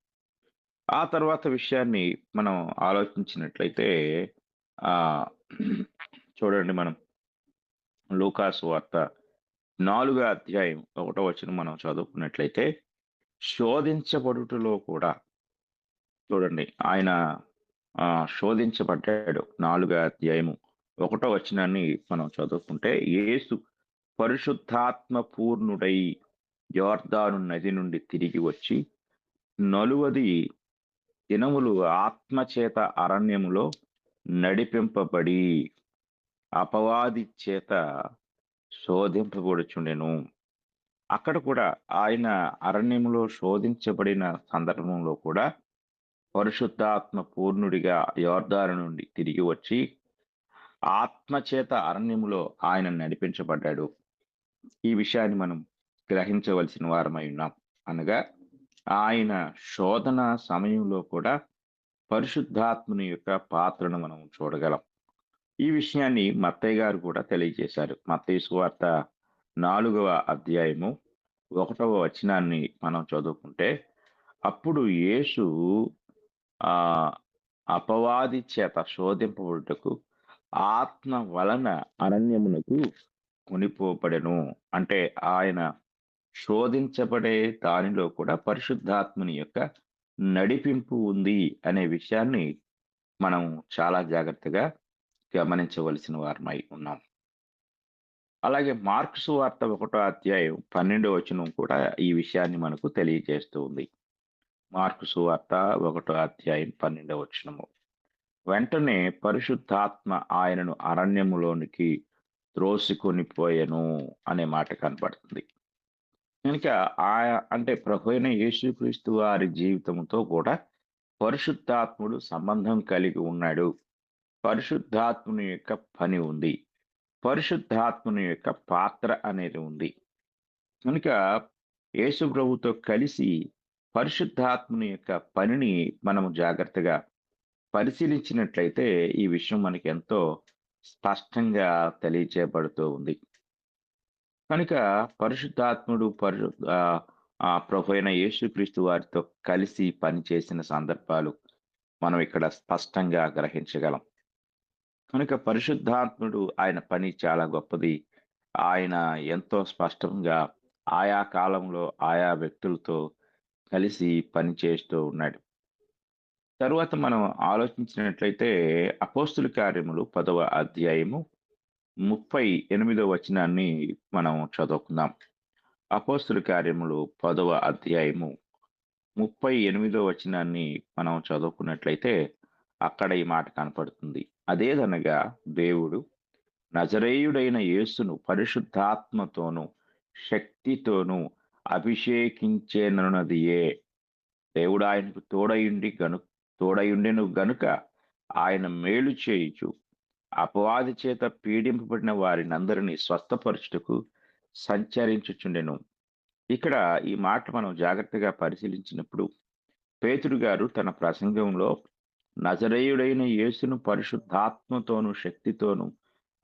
[SPEAKER 9] ఆ తర్వాత విషయాన్ని మనం ఆలోచించినట్లయితే చూడండి, మనం లూకాసు వార్త 4వ అధ్యాయం 1వ వచనం మనం చదువుకున్నట్లయితే, శోధించబడుటలో కూడా చూడండి, ఆయన శోధించబడ్డాడు. 4వ అధ్యాయము 1వ వచనాన్ని మనం చదువుకుంటే, యేసు పరిశుద్ధాత్మ పూర్ణుడై యోర్దాను నది నుండి తిరిగి వచ్చి 40 దినములు ఆత్మచేత అరణ్యములో నడిపింపబడి అపవాది చేత శోధింపబడుచుండెను. అక్కడ కూడా ఆయన అరణ్యములో శోధించబడిన సందర్భంలో కూడా పరిశుద్ధాత్మ పూర్ణుడిగా యోర్దాను నుండి తిరిగి వచ్చి ఆత్మచేత అరణ్యములో ఆయన నడిపించబడ్డాడు. ఈ విషయాన్ని మనం గ్రహించవలసిన వారమై ఉన్నాం. అనగా ఆయన శోధన సమయంలో కూడా పరిశుద్ధాత్మని యొక్క పాత్రను మనం చూడగలం. ఈ విషయాన్ని మత్తయ్య గారు కూడా తెలియజేశారు. మత్తయి సువార్త 4వ అధ్యాయము 1వ వచనాన్ని మనం చదువుకుంటే, అప్పుడు యేసు అపవాది చేత శోధింపబడుటకు ఆత్మ వలన అరణ్యమునకు కొనిపోబడెను. అంటే ఆయన శోధించబడే దానిలో కూడా పరిశుద్ధాత్మని యొక్క నడిపింపు ఉంది అనే విషయాన్ని మనం చాలా జాగ్రత్తగా గమనించవలసిన వారమై ఉన్నాం. అలాగే మార్కు సువార్త 1వ అధ్యాయం 12వ వచనం కూడా ఈ విషయాన్ని మనకు తెలియజేస్తూ ఉంది. మార్కు సువార్త 1వ అధ్యాయం 12వ వచనము, వెంటనే పరిశుద్ధాత్మ ఆయనను అరణ్యములోనికి త్రోసికొని పోయెను అనే మాట కనబడుతుంది. కనుక అంటే ప్రభువైన యేసుక్రీస్తు వారి జీవితంతో కూడా పరిశుద్ధాత్ముడు సంబంధం కలిగి ఉన్నాడు. పరిశుద్ధాత్ముని యొక్క పని ఉంది, పరిశుద్ధాత్ముని యొక్క పాత్ర అనేది ఉంది. కనుక యేసు ప్రభుతో కలిసి పరిశుద్ధాత్ముని యొక్క పనిని మనము జాగ్రత్తగా పరిశీలించినట్లయితే ఈ విషయం మనకి ఎంతో స్పష్టంగా తెలియచేయబడుతూ ఉంది. కనుక పరిశుద్ధాత్ముడు ఆ ప్రభు అయిన యేసుక్రీస్తు వారితో కలిసి పనిచేసిన సందర్భాలు మనం ఇక్కడ స్పష్టంగా గ్రహించగలం. కనుక పరిశుద్ధాత్ముడు ఆయన పని చాలా గొప్పది. ఆయన ఎంతో స్పష్టంగా ఆయా కాలంలో ఆయా వ్యక్తులతో కలిసి పని చేస్తూ ఉన్నాడు. తరువాత మనం ఆలోచించినట్లయితే అపోస్తుల కార్యములు 10వ అధ్యాయము 38వ వచనాన్ని మనం చదువుకుందాం. అపోస్తుల కార్యములు 10వ అధ్యాయము 38వ వచనాన్ని మనం చదువుకున్నట్లయితే అక్కడ ఈ మాట కనపడుతుంది. అదేదనగా దేవుడు నజరేయుడైన యేసును పరిశుద్ధాత్మతోనూ శక్తితోనూ అభిషేకించేనన్నదియే. దేవుడు ఆయనకు తోడయుండెను గనుక ఆయన మేలు చేయుచు అపవాది చేత పీడింపబడిన వారినందరినీ స్వస్థపరచుటకు సంచరించుచుండెను. ఇక్కడ ఈ మాట మనం జాగ్రత్తగా పరిశీలించినప్పుడు పేతురు గారు తన ప్రసంగంలో నజరేయుడైన యేసును పరిశుద్ధాత్మతోనూ శక్తితోనూ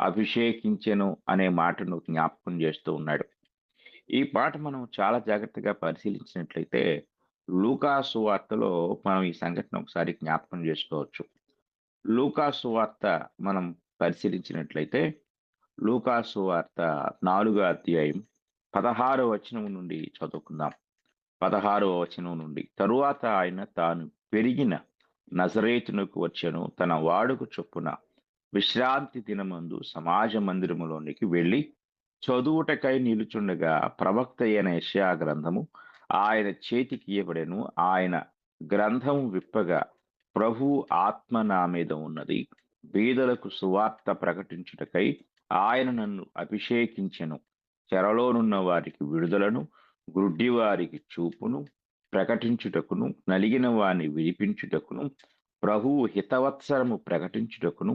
[SPEAKER 9] అభిషేకించెను అనే మాటను జ్ఞాపకం చేస్తూ ఉన్నాడు. ఈ మాట మనం చాలా జాగ్రత్తగా పరిశీలించినట్లయితే లూకా సువార్తలో మనం ఈ సంఘటన ఒకసారి జ్ఞాపకం చేసుకోవచ్చు. లూకా సువార్త మనం పరిశీలించినట్లయితే లూకా సువార్త 4వ అధ్యాయం 16వ వచనం నుండి చదువుకుందాం. 16వ వచనం నుండి, తరువాత ఆయన తాను పెరిగిన నజరేతునకు వచ్చెను. తన వాడుకు చొప్పున విశ్రాంతి దినమందు సమాజ మందిరములోనికి వెళ్ళి చదువుటకై నిలుచుండగా ప్రవక్త అయిన యెషయా గ్రంథము ఆయన చేతికి ఇవ్వబడెను. ఆయన గ్రంథము విప్పగా ప్రభువు ఆత్మ నా మీద ఉన్నది, బీదలకు సువార్త ప్రకటించుటకై ఆయన నన్ను అభిషేకించెను, చెరలోనున్న వారికి విడుదలను, గుడ్డి వారికి చూపును ప్రకటించుటకును, నలిగిన వారిని విడిపించుటకును, ప్రభువు హితవత్సరము ప్రకటించుటకును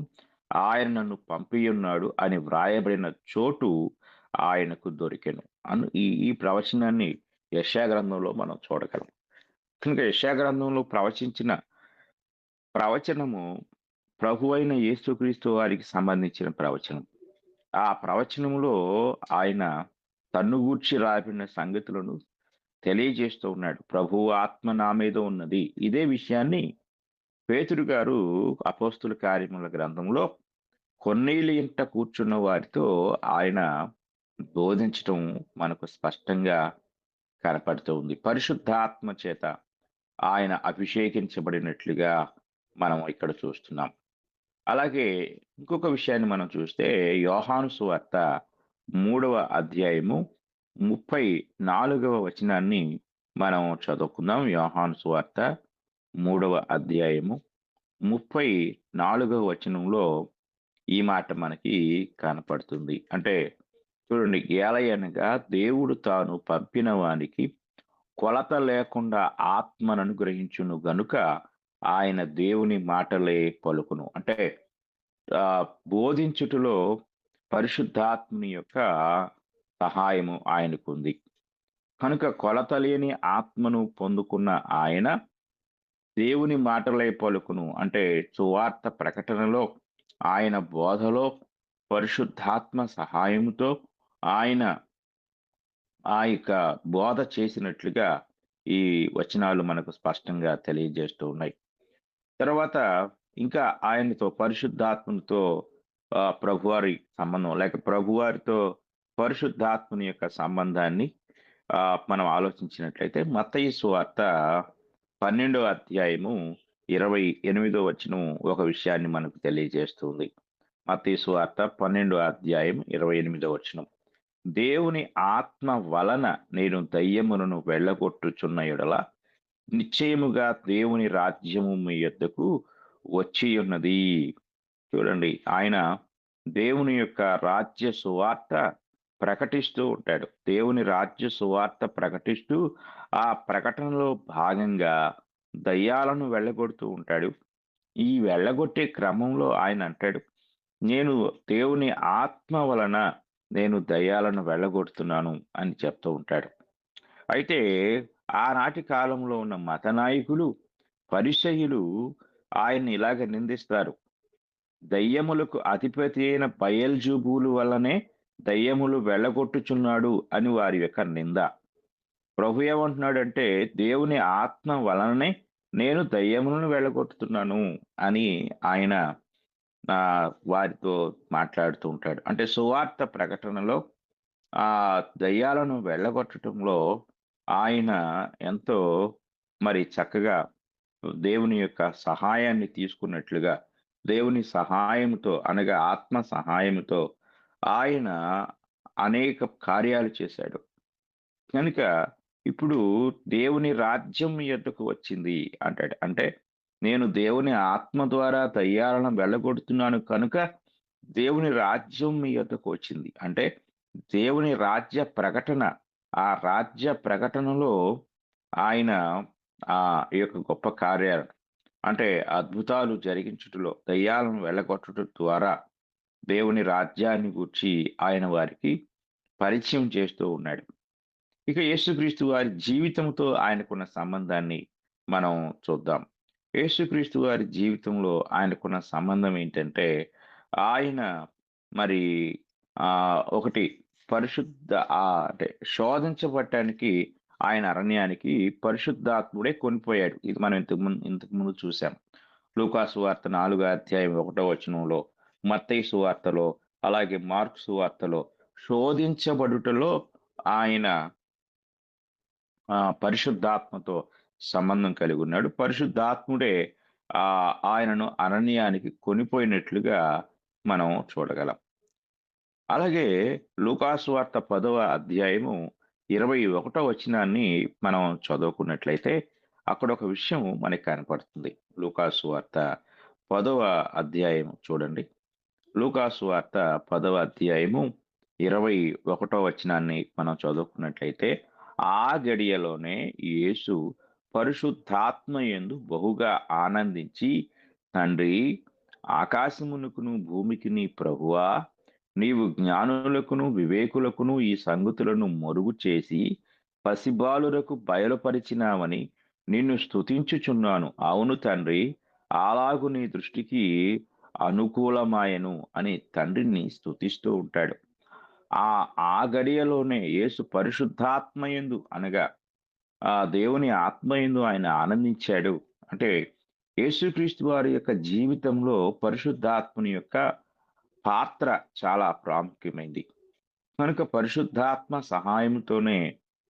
[SPEAKER 9] ఆయన నన్ను పంపియున్నాడు అని వ్రాయబడిన చోటు ఆయనకు దొరికెను అను ఈ ప్రవచనాన్ని యెషయా గ్రంథంలో మనం చూడగలం. కనుక యెషయా గ్రంథంలో ప్రవచించిన ప్రవచనము ప్రభు అయిన యేసుక్రీస్తు వారికి సంబంధించిన ప్రవచనం. ఆ ప్రవచనములో ఆయన తన్ను గూర్చి రాబడిన సంగతులను తెలియజేస్తూ ఉన్నాడు. ప్రభువు ఆత్మ నా మీద ఉన్నది. ఇదే విషయాన్ని పేతురు గారు అపోస్తుల కార్యముల గ్రంథంలో కొర్నేలి ఇంట కూర్చున్న వారితో ఆయన బోధించటం మనకు స్పష్టంగా కనపడుతూ ఉంది. పరిశుద్ధాత్మ చేత ఆయన అభిషేకించబడినట్లుగా మనం ఇక్కడ చూస్తున్నాం. అలాగే ఇంకొక విషయాన్ని మనం చూస్తే యోహాను సువార్త 3వ అధ్యాయము 34వ వచనాన్ని మనం చదువుకుందాం. యోహాను సువార్త 3వ అధ్యాయము 34వ వచనంలో ఈ మాట మనకి కనపడుతుంది. అంటే చూడండి, ఏలయనగా దేవుడు తాను పంపిన వానికి కొలత లేకుండా ఆత్మను అనుగ్రహించును గనుక ఆయన దేవుని మాటలే పలుకును. అంటే బోధించుటలో పరిశుద్ధాత్మని యొక్క సహాయము ఆయనకుంది. కనుక కొలత లేని ఆత్మను పొందుకున్న ఆయన దేవుని మాటలే పలుకును. అంటే సువార్త ప్రకటనలో, ఆయన బోధలో పరిశుద్ధాత్మ సహాయంతో ఆయన ఆ యొక్క బోధ చేసినట్లుగా ఈ వచనాలు మనకు స్పష్టంగా తెలియజేస్తూ ఉన్నాయి. తర్వాత ఇంకా ఆయనతో పరిశుద్ధాత్మతో ప్రభువారి సంబంధం లేక ప్రభువారితో పరిశుద్ధాత్మని యొక్క సంబంధాన్ని మనం ఆలోచించినట్లయితే మత్తయి సువార్త 12వ అధ్యాయము 28వ వచనం ఒక విషయాన్ని మనకు తెలియజేస్తుంది. మత్తయి సువార్త 12వ అధ్యాయం 28వ వచనం, దేవుని ఆత్మ వలన నేను దయ్యములను వెళ్ళగొట్టుచున్న యెడల నిశ్చయముగా దేవుని రాజ్యము మీ యొద్దకు వచ్చి ఉన్నది. చూడండి, ఆయన దేవుని యొక్క రాజ్య సువార్త ప్రకటిస్తూ ఉంటాడు. దేవుని రాజ్య సువార్త ప్రకటిస్తూ ఆ ప్రకటనలో భాగంగా దయ్యాలను వెళ్ళగొడుతూ ఉంటాడు. ఈ వెళ్ళగొట్టే క్రమంలో ఆయన అంటాడు, నేను దేవుని ఆత్మ వలన నేను దయ్యాలను వెళ్ళగొడుతున్నాను అని చెప్తూ ఉంటాడు. అయితే ఆనాటి కాలంలో ఉన్న మత నాయకులు, పరిసయ్యులు ఆయన్ని ఇలాగ నిందిస్తారు. దయ్యములకు అధిపతి అయిన బయల్జూబులు వల్లనే దయ్యములు వెళ్ళగొట్టుచున్నాడు అని వారి యొక్క నింద. ప్రభు ఏమంటున్నాడంటే, దేవుని ఆత్మ వలననే నేను దయ్యములను వెళ్ళగొట్టుతున్నాను అని ఆయన వారితో మాట్లాడుతూ ఉంటాడు. అంటే సువార్త ప్రకటనలో దయ్యాలను వెళ్ళగొట్టడంలో ఆయన ఎంతో మరి చక్కగా దేవుని యొక్క సహాయాన్ని తీసుకున్నట్లుగా, దేవుని సహాయముతో అనగా ఆత్మ సహాయముతో ఆయన అనేక కార్యాలు చేశాడు. కనుక ఇప్పుడు దేవుని రాజ్యం మీ యొద్దకు వచ్చింది అంటాడు. అంటే నేను దేవుని ఆత్మ ద్వారా దయ్యాలను వెళ్ళగొడుతున్నాను కనుక దేవుని రాజ్యం మీ యొద్దకు వచ్చింది. అంటే దేవుని రాజ్య ప్రకటన, ఆ రాజ్య ప్రకటనలో ఆయన ఈ యొక్క గొప్ప కార్యాలు అంటే అద్భుతాలు జరిగించుటలో, దయ్యాలను వెళ్ళగొట్టడం ద్వారా దేవుని రాజ్యాన్ని గూర్చి ఆయన వారికి పరిచయం చేస్తూ ఉన్నాడు. ఇక యేసుక్రీస్తు వారి జీవితంతో ఆయనకున్న సంబంధాన్ని మనం చూద్దాం. యేసుక్రీస్తు వారి జీవితంలో ఆయనకున్న సంబంధం ఏంటంటే, ఆయన మరి ఒకటి పరిశుద్ధ అంటే శోధించబడటానికి ఆయన అరణ్యానికి పరిశుద్ధాత్ముడే కొనిపోయాడు. ఇది మనం ఇంతకు ముందు చూసాం. లూకా సువార్త 4వ అధ్యాయం 1వ వచనంలో, మత్తయి సువార్తలో, అలాగే మార్కు సువార్తలో శోధించబడుటలో ఆయన పరిశుద్ధాత్మతో సంబంధం కలిగి ఉన్నాడు. పరిశుద్ధాత్ముడే ఆయనను అరణ్యానికి కొనిపోయినట్లుగా మనం చూడగలం. అలాగే లూకా సువార్త 10వ అధ్యాయము 21వ వచనాన్ని మనం చదువుకున్నట్లయితే అక్కడ ఒక విషయం మనకి కనపడుతుంది. లూకా సువార్త 10వ అధ్యాయం చూడండి. లూకా సువార్త 10వ అధ్యాయము 21వ వచనాన్ని మనం చదువుకున్నట్లయితే, ఆ గడియలోనే యేసు పరిశుద్ధాత్మ యందు బహుగా ఆనందించి, తండ్రి, ఆకాశమునకును భూమికిని ప్రభువా, నీవు జ్ఞానులకును వివేకులకును ఈ సంగతులను మరుగు చేసి పసిబాలురకు బయలుపరిచినావని నిన్ను స్తుతించుచున్నాను. అవును తండ్రి, అలాగు నీ దృష్టికి అనుకూలమాయను అని తండ్రిని స్తుతిస్తూ ఉంటాడు. ఆ గడియలోనే యేసు పరిశుద్ధాత్మయందు అనగా దేవుని ఆత్మయందు ఆయన ఆనందించాడు. అంటే యేసుక్రీస్తు వారి యొక్క జీవితంలో పరిశుద్ధాత్మని యొక్క పాత్ర చాలా ప్రాముఖ్యమైంది. కనుక పరిశుద్ధాత్మ సహాయంతోనే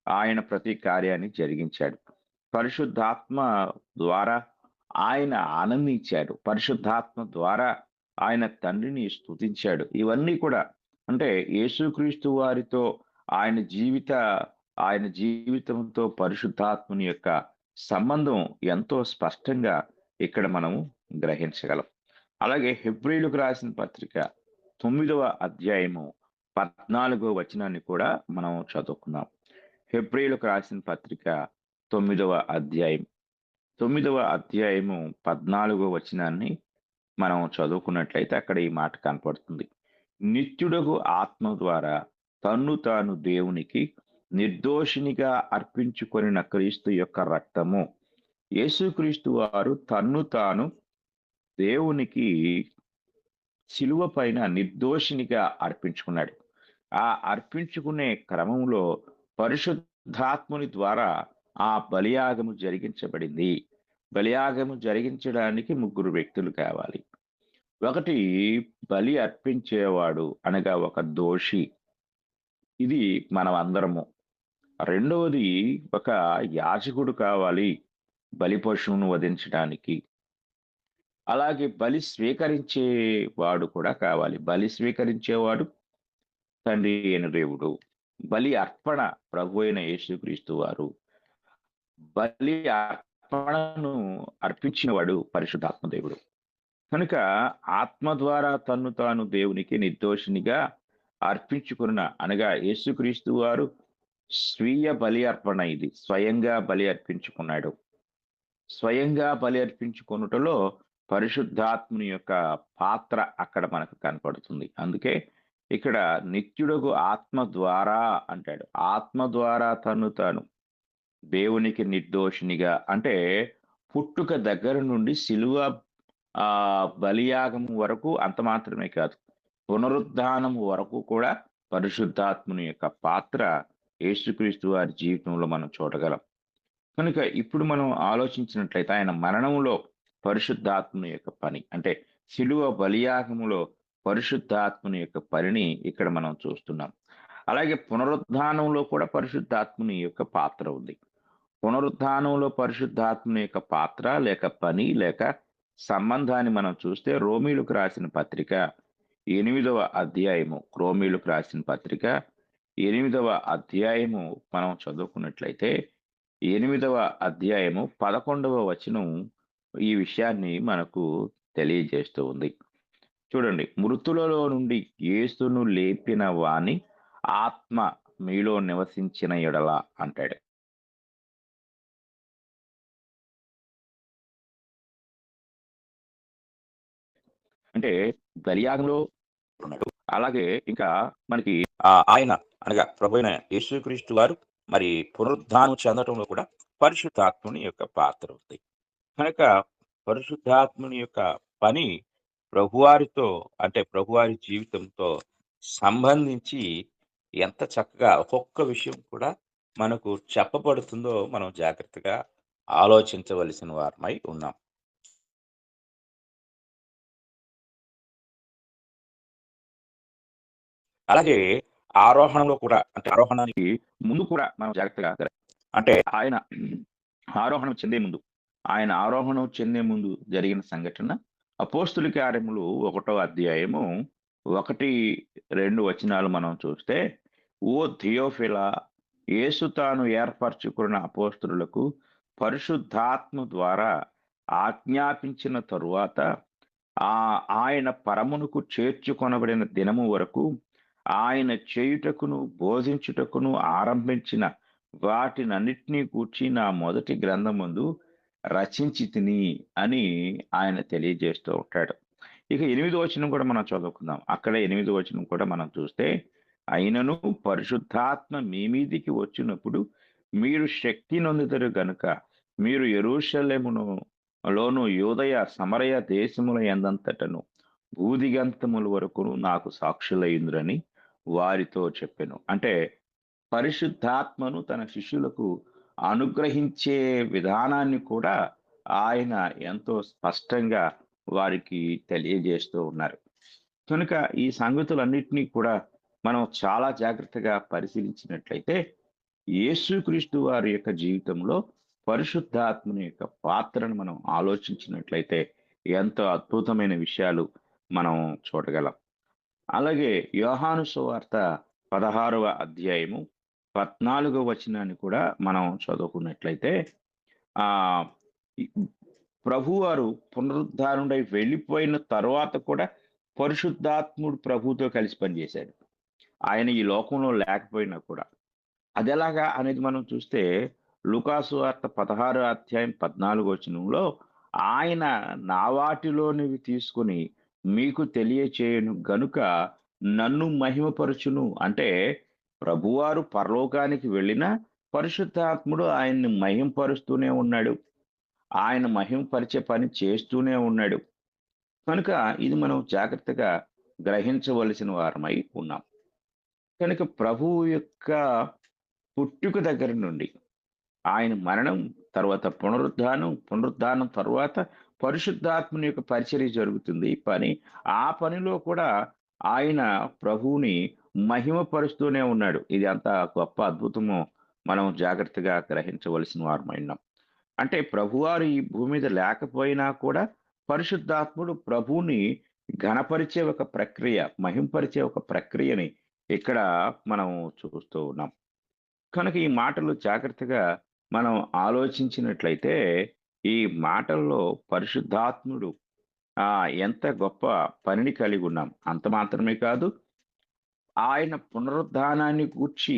[SPEAKER 9] ఆయన ప్రతి కార్యాన్ని జరిగించాడు. పరిశుద్ధాత్మ ద్వారా ఆయన ఆనందించాడు. పరిశుద్ధాత్మ ద్వారా ఆయన తండ్రిని స్తుతించాడు. ఇవన్నీ కూడా అంటే యేసుక్రీస్తు వారితో ఆయన జీవితంతో పరిశుద్ధాత్మని యొక్క సంబంధం ఎంతో స్పష్టంగా ఇక్కడ మనము గ్రహించగలం. అలాగే హెబ్రీయులకు రాసిన పత్రిక 9వ అధ్యాయము 14వ వచనాన్ని కూడా మనం చదువుకుందాం. హెబ్రీయులకు రాసిన పత్రిక 9వ అధ్యాయము 14వ వచనాన్ని మనం చదువుకున్నట్లయితే అక్కడ ఈ మాట కనపడుతుంది. నిత్యుడగు ఆత్మ ద్వారా తన్ను తాను దేవునికి నిర్దోషినిగా అర్పించుకొనిన క్రీస్తు యొక్క రక్తము, యేసుక్రీస్తు వారు తన్ను తాను దేవునికి శిలువ పైన నిర్దోషినిగా అర్పించుకున్నాడు. ఆ అర్పించుకునే క్రమంలో పరిశుద్ధాత్ముని ద్వారా ఆ బలియాగము జరిగించబడింది. బలియాగము జరిగించడానికి 3 వ్యక్తులు కావాలి. ఒకటి బలి అర్పించేవాడు అనగా ఒక దోషి, ఇది మనం అందరము. రెండవది ఒక యాజకుడు కావాలి బలి పశువును వధించడానికి. అలాగే బలి స్వీకరించేవాడు కూడా కావాలి. బలి స్వీకరించేవాడు తండ్రి అయిన దేవుడు. బలి అర్పణ ప్రభు అయిన యేసుక్రీస్తు వారు. బలి అర్పణను అర్పించినవాడు పరిశుద్ధాత్మ దేవుడు. కనుక ఆత్మ ద్వారా తన్ను తాను దేవునికి నిర్దోషినిగా అర్పించుకున్న అనగా యేసుక్రీస్తు వారు స్వీయ బలి అర్పణ, ఇది స్వయంగా బలి అర్పించుకున్నాడు. స్వయంగా బలి అర్పించుకొనుటలో పరిశుద్ధాత్ముని యొక్క పాత్ర అక్కడ మనకు కనపడుతుంది. అందుకే ఇక్కడ నిత్యుడగు ఆత్మ ద్వారా అంటాడు. ఆత్మ ద్వారా తన్ను తాను దేవునికి నిర్దోషినిగా అంటే పుట్టుక దగ్గర నుండి శిలువ బలియాగం వరకు అంత మాత్రమే కాదు, పునరుద్ధానం వరకు కూడా పరిశుద్ధాత్ముని యొక్క పాత్ర యేసుక్రీస్తు వారి జీవితంలో మనం చూడగలం. కనుక ఇప్పుడు మనం ఆలోచించినట్లయితే ఆయన మరణంలో పరిశుద్ధాత్మని యొక్క పని, అంటే శిలువ బలియాగములో పరిశుద్ధాత్మని యొక్క పనిని ఇక్కడ మనం చూస్తున్నాం. అలాగే పునరుద్ధానంలో కూడా పరిశుద్ధాత్మని యొక్క పాత్ర ఉంది. పునరుద్ధానంలో పరిశుద్ధాత్మని యొక్క పాత్ర లేక పని లేక సంబంధాన్ని మనం చూస్తే రోమీలకు రాసిన పత్రిక 8వ అధ్యాయము, రోమీలకు రాసిన పత్రిక 8వ అధ్యాయము మనం చదువుకున్నట్లయితే 8వ అధ్యాయము 11వ వచనం ఈ విషయాన్ని మనకు తెలియజేస్తూ ఉంది. చూడండి, మృతులలో నుండి యేసును లేపిన వాని ఆత్మ మీలో నివసించిన ఎడల అంటాడు. అంటే బలియాగంలో ఉన్నాడు. అలాగే ఇంకా మనకి ఆయన అనగా ప్రభువైన యేసుక్రీస్తు వారు మరి పునరుద్ధానం చెందటంలో కూడా పరిశుద్ధాత్ముని యొక్క పాత్ర ఉంది. కనుక పరిశుద్ధాత్ముని యొక్క పని ప్రభువారితో, అంటే ప్రభువారి జీవితంతో సంబంధించి ఎంత చక్కగా ఒక్కొక్క విషయం కూడా మనకు చెప్పబడుతుందో మనం జాగ్రత్తగా ఆలోచించవలసిన వారమై ఉన్నాం. అలాగే ఆరోహణంలో కూడా, అంటే ఆరోహణానికి ముందు కూడా మనం జాగ్రత్తగా అంటే ఆయన ఆరోహణం చెందే ముందు జరిగిన సంఘటన అపోస్తుల కార్యములు 1వ అధ్యాయము 1-2 వచనాలు మనం చూస్తే, ఓ థియోఫిలా, యేసు తాను ఏర్పరచుకున్న అపోస్తులకు పరిశుద్ధాత్మ ద్వారా ఆజ్ఞాపించిన తరువాత ఆయన పరమునకు చేర్చుకొనబడిన దినము వరకు ఆయన చేయుటకును బోధించుటకును ఆరంభించిన వాటినన్నిటినీ కూర్చి నా మొదటి గ్రంథమందు రచించి తిని అని ఆయన తెలియజేస్తూ ఉంటాడు. ఇక 8వ వచనం కూడా మనం చదువుకుందాం. అక్కడ 8వ వచనం కూడా మనం చూస్తే, అయినను పరిశుద్ధాత్మ మీ మీదికి వచ్చినప్పుడు మీరు శక్తి నొందుతారు గనుక మీరు యెరూషలేములోను యూదయ సమరయ దేశముల యందంతటను భూదిగంతముల వరకు నాకు సాక్షులయ్యుందురని వారితో చెప్పెను. అంటే పరిశుద్ధాత్మను తన శిష్యులకు అనుగ్రహించే విధానాన్ని కూడా ఆయన ఎంతో స్పష్టంగా వారికి తెలియజేస్తూ ఉన్నారు. కనుక ఈ సంగతులన్నిటినీ కూడా మనం చాలా జాగ్రత్తగా పరిశీలించినట్లయితే యేసుక్రీస్తు వారి యొక్క జీవితంలో పరిశుద్ధాత్మని యొక్క పాత్రను మనం ఆలోచించినట్లయితే ఎంతో అద్భుతమైన విషయాలు మనం చూడగలం. అలాగే యోహాను సువార్త 16వ అధ్యాయము 14వ వచనాన్ని కూడా మనం చదువుకున్నట్లయితే, ప్రభువారు పునరుద్ధానుడై వెళ్ళిపోయిన తర్వాత కూడా పరిశుద్ధాత్ముడు ప్రభుతో కలిసి పనిచేశాడు. ఆయన ఈ లోకంలో లేకపోయినా కూడా. అది ఎలాగా అనేది మనం చూస్తే లూకాసు వార్త 16వ అధ్యాయం 14వ వచనంలో, ఆయన నా వాటిలోనివి తీసుకుని మీకు తెలియచేయను గనుక నన్ను మహిమపరచును. అంటే ప్రభువారు పరలోకానికి వెళ్ళిన పరిశుద్ధాత్ముడు ఆయన్ని మహింపరుస్తూనే ఉన్నాడు. ఆయన మహింపరిచే పని చేస్తూనే ఉన్నాడు. కనుక ఇది మనం జాగ్రత్తగా గ్రహించవలసిన వారమై ఉన్నాం. కనుక ప్రభువు యొక్క పుట్టుక దగ్గర నుండి ఆయన మరణం తర్వాత పునరుద్ధానం తర్వాత పరిశుద్ధాత్మని యొక్క పరిచర్య జరుగుతుంది. పని ఆ పనిలో కూడా ఆయన ప్రభువుని మహిమపరుస్తూనే ఉన్నాడు. ఇది అంత గొప్ప అద్భుతమో మనం జాగ్రత్తగా గ్రహించవలసిన వారమైనాం. అంటే ప్రభువారు ఈ భూమి మీద లేకపోయినా కూడా పరిశుద్ధాత్ముడు ప్రభువుని ఘనపరిచే ఒక ప్రక్రియ, మహింపరిచే ఒక ప్రక్రియని ఇక్కడ మనం చూస్తూ ఉన్నాం. కనుక ఈ మాటలు జాగ్రత్తగా మనం ఆలోచించినట్లయితే ఈ మాటల్లో పరిశుద్ధాత్ముడు ఎంత గొప్ప పనిని కలిగి ఉన్నాం. అంత మాత్రమే కాదు, ఆయన పునరుద్ధానాన్ని గూర్చి,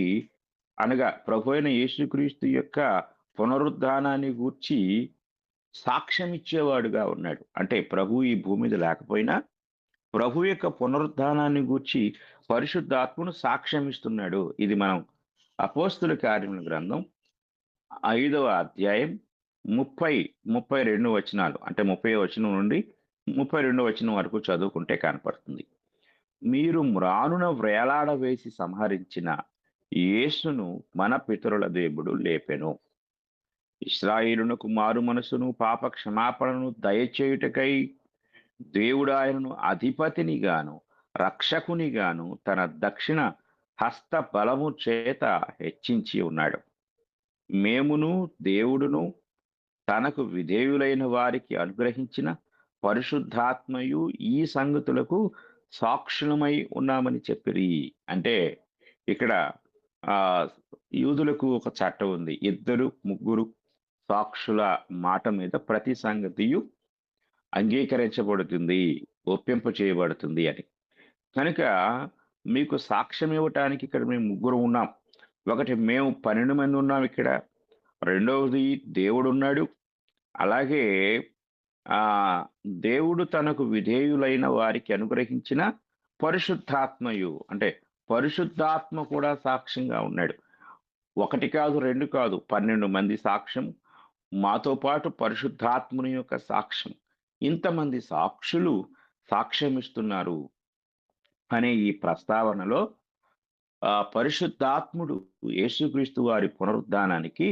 [SPEAKER 9] అనగా ప్రభు అయిన యేసుక్రీస్తు యొక్క పునరుద్ధానాన్ని గూర్చి సాక్ష్యం ఇచ్చేవాడుగా ఉన్నాడు. అంటే ప్రభు ఈ భూమి మీద లేకపోయినా ప్రభు యొక్క పునరుద్ధానాన్ని గూర్చి పరిశుద్ధాత్ముడు సాక్ష్యం ఇస్తున్నాడు. ఇది మనం అపోస్తుల కార్యముల గ్రంథం 5వ అధ్యాయం 32 వచనాలు, అంటే 30వ వచనం నుండి 32వ వచనం వరకు చదువుకుంటే కనపడుతుంది. మీరు మ్రానున వ్రేలాడవేసి సంహరించిన యేసును మన పితరుల దేవుడు లేపెను. ఇశ్రాయేలునకు మారు మనసును పాప క్షమాపణను దయచేయుటకై దేవుడు ఆయనను అధిపతినిగాను రక్షకునిగాను తన దక్షిణ హస్త బలము చేత హెచ్చించి ఉన్నాడు. మేమును దేవుడును తనకు విధేయులైన వారికి అనుగ్రహించిన పరిశుద్ధాత్మయు ఈ సంగతులకు సాక్షులమై ఉన్నామని చెప్పిరి. అంటే ఇక్కడ ఆ యూదులకు ఒక చట్టం ఉంది. 2-3 సాక్షుల మాట మీద ప్రతి సంగతియు అంగీకరించబడుతుంది, ఒప్పింప చేయబడుతుంది అని. కనుక మీకు సాక్ష్యం ఇవ్వటానికి ఇక్కడ మేము 3 ఉన్నాం. ఒకటి, మేము 12 మంది ఉన్నాం ఇక్కడ. రెండవది, దేవుడు ఉన్నాడు. అలాగే ఆ దేవుడు తనకు విధేయులైన వారికి అనుగ్రహించిన పరిశుద్ధాత్మయు, అంటే పరిశుద్ధాత్మ కూడా సాక్ష్యంగా ఉన్నాడు. 1 కాదు, 2 కాదు, 12 మంది సాక్ష్యం, మాతో పాటు పరిశుద్ధాత్ముని యొక్క సాక్ష్యం. ఇంతమంది సాక్షులు సాక్ష్యమిస్తున్నారు అనే ఈ ప్రస్తావనలో పరిశుద్ధాత్ముడు యేసుక్రీస్తు వారి పునరుద్ధానానికి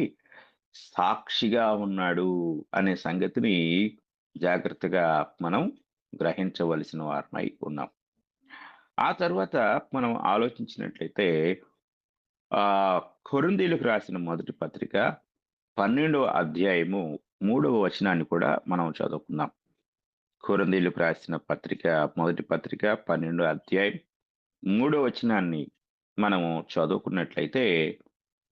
[SPEAKER 9] సాక్షిగా ఉన్నాడు అనే సంగతిని జాగ్రత్తగా మనం గ్రహించవలసిన వారమై ఉన్నాం. ఆ తర్వాత మనం ఆలోచించినట్లయితే కొరింథీయులకు రాసిన మొదటి పత్రిక 12వ అధ్యాయము 3వ వచనాన్ని కూడా మనం చదువుకుందాం. కొరింథీయులకు రాసిన పత్రిక మొదటి పత్రిక 12వ అధ్యాయం 3వ వచనాన్ని మనము చదువుకున్నట్లయితే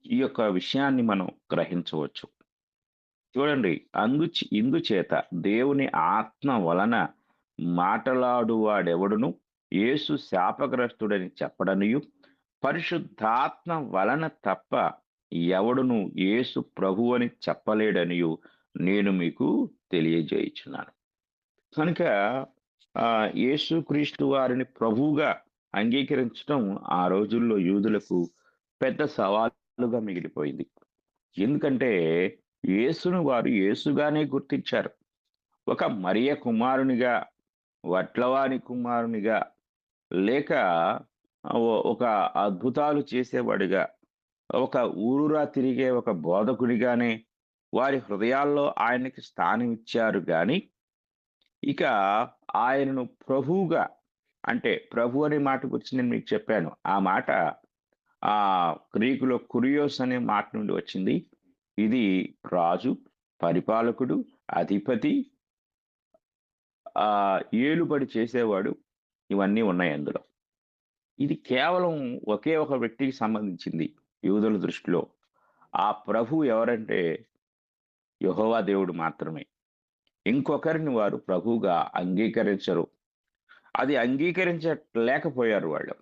[SPEAKER 9] ఈ యొక్క విషయాన్ని మనం గ్రహించవచ్చు. చూడండి, ఇందుచేత దేవుని ఆత్మ వలన మాటలాడువాడెవడును యేసు శాపగ్రస్తుడని చెప్పడనియు, పరిశుద్ధాత్మ వలన తప్ప ఎవడును యేసు ప్రభు అని చెప్పలేడనియు నేను మీకు తెలియజేయుచున్నాను. కనుక యేసుక్రీస్తు వారిని ప్రభువుగా అంగీకరించడం ఆ రోజుల్లో యూదులకు పెద్ద సవాలుగా మిగిలిపోయింది. ఎందుకంటే యేసును వారు యేసుగానే గుర్తించారు. ఒక మరియ కుమారునిగా, వడ్లవాని కుమారునిగా, లేక ఒక అద్భుతాలు చేసేవాడిగా, ఒక ఊరురా తిరిగే ఒక బోధకుడిగానే వారి హృదయాల్లో ఆయనకి స్థానం ఇచ్చారు. కానీ ఇక ఆయనను ప్రభువుగా, అంటే ప్రభు అనే మాట గురించి నేను మీకు చెప్పాను. ఆ మాట గ్రీకులో కురియోస్ అనే మాట నుండి వచ్చింది. ఇది రాజు, పరిపాలకుడు, అధిపతి, ఏలుబడి చేసేవాడు, ఇవన్నీ ఉన్నాయి అందులో. ఇది కేవలం ఒకే ఒక వ్యక్తికి సంబంధించింది యూదుల దృష్టిలో. ఆ ప్రభు ఎవరంటే యెహోవా దేవుడు మాత్రమే. ఇంకొకరిని వారు ప్రభువుగా అంగీకరించరు. అది అంగీకరించలేకపోయారు వాళ్ళు.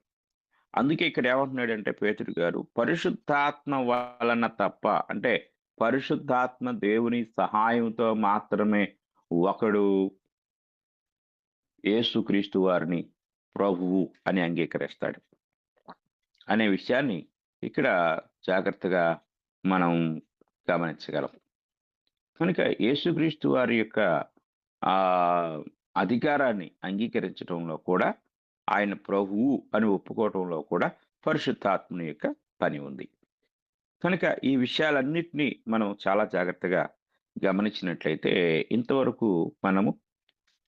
[SPEAKER 9] అందుకే ఇక్కడ ఏమంటున్నాడంటే పేతురు గారు, పరిశుద్ధాత్మ వలన తప్ప, అంటే పరిశుద్ధాత్మ దేవుని సహాయంతో మాత్రమే ఒకడు యేసుక్రీస్తు వారిని ప్రభువు అని అంగీకరిస్తాడు అనే విషయాన్ని ఇక్కడ జాగ్రత్తగా మనం గమనించగలం. కనుక యేసుక్రీస్తు వారి యొక్క అధికారాన్ని అంగీకరించడంలో కూడా, ఆయన ప్రభువు అని ఒప్పుకోవటంలో కూడా పరిశుద్ధాత్మని యొక్క పని ఉంది. కనుక ఈ విషయాలన్నిటినీ మనం చాలా జాగ్రత్తగా గమనించినట్లయితే ఇంతవరకు మనము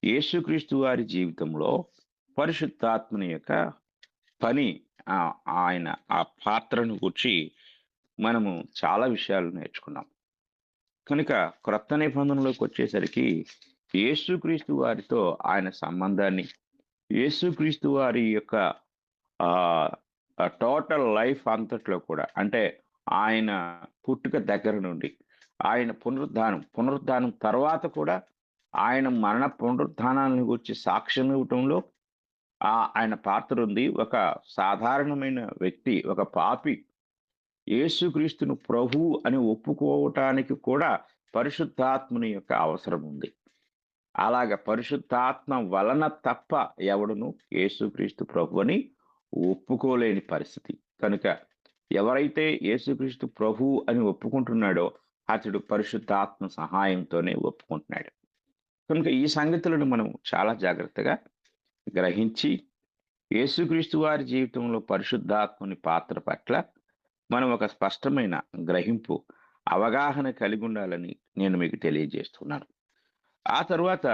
[SPEAKER 9] యేసుక్రీస్తు వారి జీవితంలో పరిశుద్ధాత్మని యొక్క పని, ఆయన ఆ పాత్రను గురించి మనము చాలా విషయాలు నేర్చుకున్నాం. కనుక క్రొత్త నిబంధనలోకి వచ్చేసరికి యేసుక్రీస్తు వారితో ఆయన సంబంధాన్ని, యేసుక్రీస్తు వారి యొక్క టోటల్ లైఫ్ అంతట్లో కూడా, అంటే ఆయన పుట్టుక దగ్గర నుండి ఆయన పునరుద్ధానం తర్వాత కూడా ఆయన మరణ పునరుద్ధానాలను గురించి సాక్ష్యం ఇవ్వటంలో ఆయన పాత్ర ఉంది. ఒక సాధారణమైన వ్యక్తి, ఒక పాపి యేసుక్రీస్తును ప్రభువు అని ఒప్పుకోవటానికి కూడా పరిశుద్ధాత్మని యొక్క అవసరం ఉంది. అలాగ పరిశుద్ధాత్మ వలన తప్ప ఎవడును యేసుక్రీస్తు ప్రభు అని ఒప్పుకోలేని పరిస్థితి. కనుక ఎవరైతే యేసుక్రీస్తు ప్రభువు అని ఒప్పుకుంటున్నాడో అతడు పరిశుద్ధాత్మ సహాయంతోనే ఒప్పుకుంటున్నాడు. కనుక ఈ సంగతులను మనం చాలా జాగ్రత్తగా గ్రహించి యేసుక్రీస్తు వారి జీవితంలో పరిశుద్ధాత్మని పాత్ర పట్ల మనం ఒక స్పష్టమైన గ్రహింపు, అవగాహన కలిగి ఉండాలని నేను మీకు తెలియజేస్తున్నాను. ఆ తర్వాత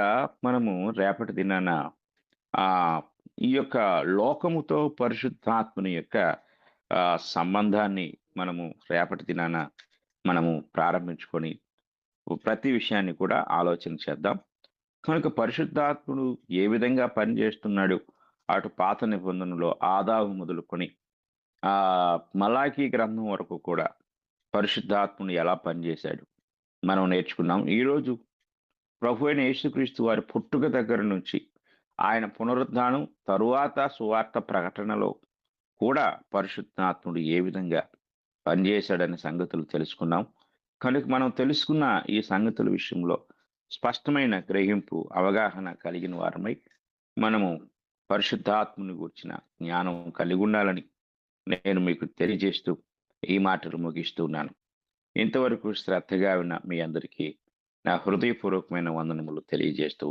[SPEAKER 9] మనము రేపటి దినాన ఈ యొక్క లోకముతో పరిశుద్ధాత్మని యొక్క సంబంధాన్ని మనము రేపటి దినాన మనము ప్రారంభించుకొని ప్రతి విషయాన్ని కూడా ఆలోచన చేద్దాం. కనుక పరిశుద్ధాత్ముడు ఏ విధంగా పనిచేస్తున్నాడు, అటు పాత నిబంధనలో ఆదాము మొదలుకొని మలాకీ గ్రంథం వరకు కూడా పరిశుద్ధాత్ముడు ఎలా పనిచేశాడు మనం నేర్చుకున్నాం. ఈరోజు ప్రభు అయిన యేసుక్రీస్తు వారి పుట్టుక దగ్గర నుంచి ఆయన పునరుద్ధానం తరువాత సువార్త ప్రకటనలో కూడా పరిశుద్ధాత్ముడు ఏ విధంగా పనిచేశాడనే సంగతులు తెలుసుకున్నాం. కనుక మనం తెలుసుకున్న ఈ సంగతుల విషయంలో స్పష్టమైన గ్రహింపు, అవగాహన కలిగిన వారమై మనము పరిశుద్ధాత్ముని గురించిన జ్ఞానం కలిగి ఉండాలని నేను మీకు తెలియజేస్తూ ఈ మాటలు ముగిస్తూ ఉన్నాను. ఇంతవరకు శ్రద్ధగా ఉన్న మీ అందరికీ నా హృదయపూర్వకమైన వందనములు తెలియజేస్తూ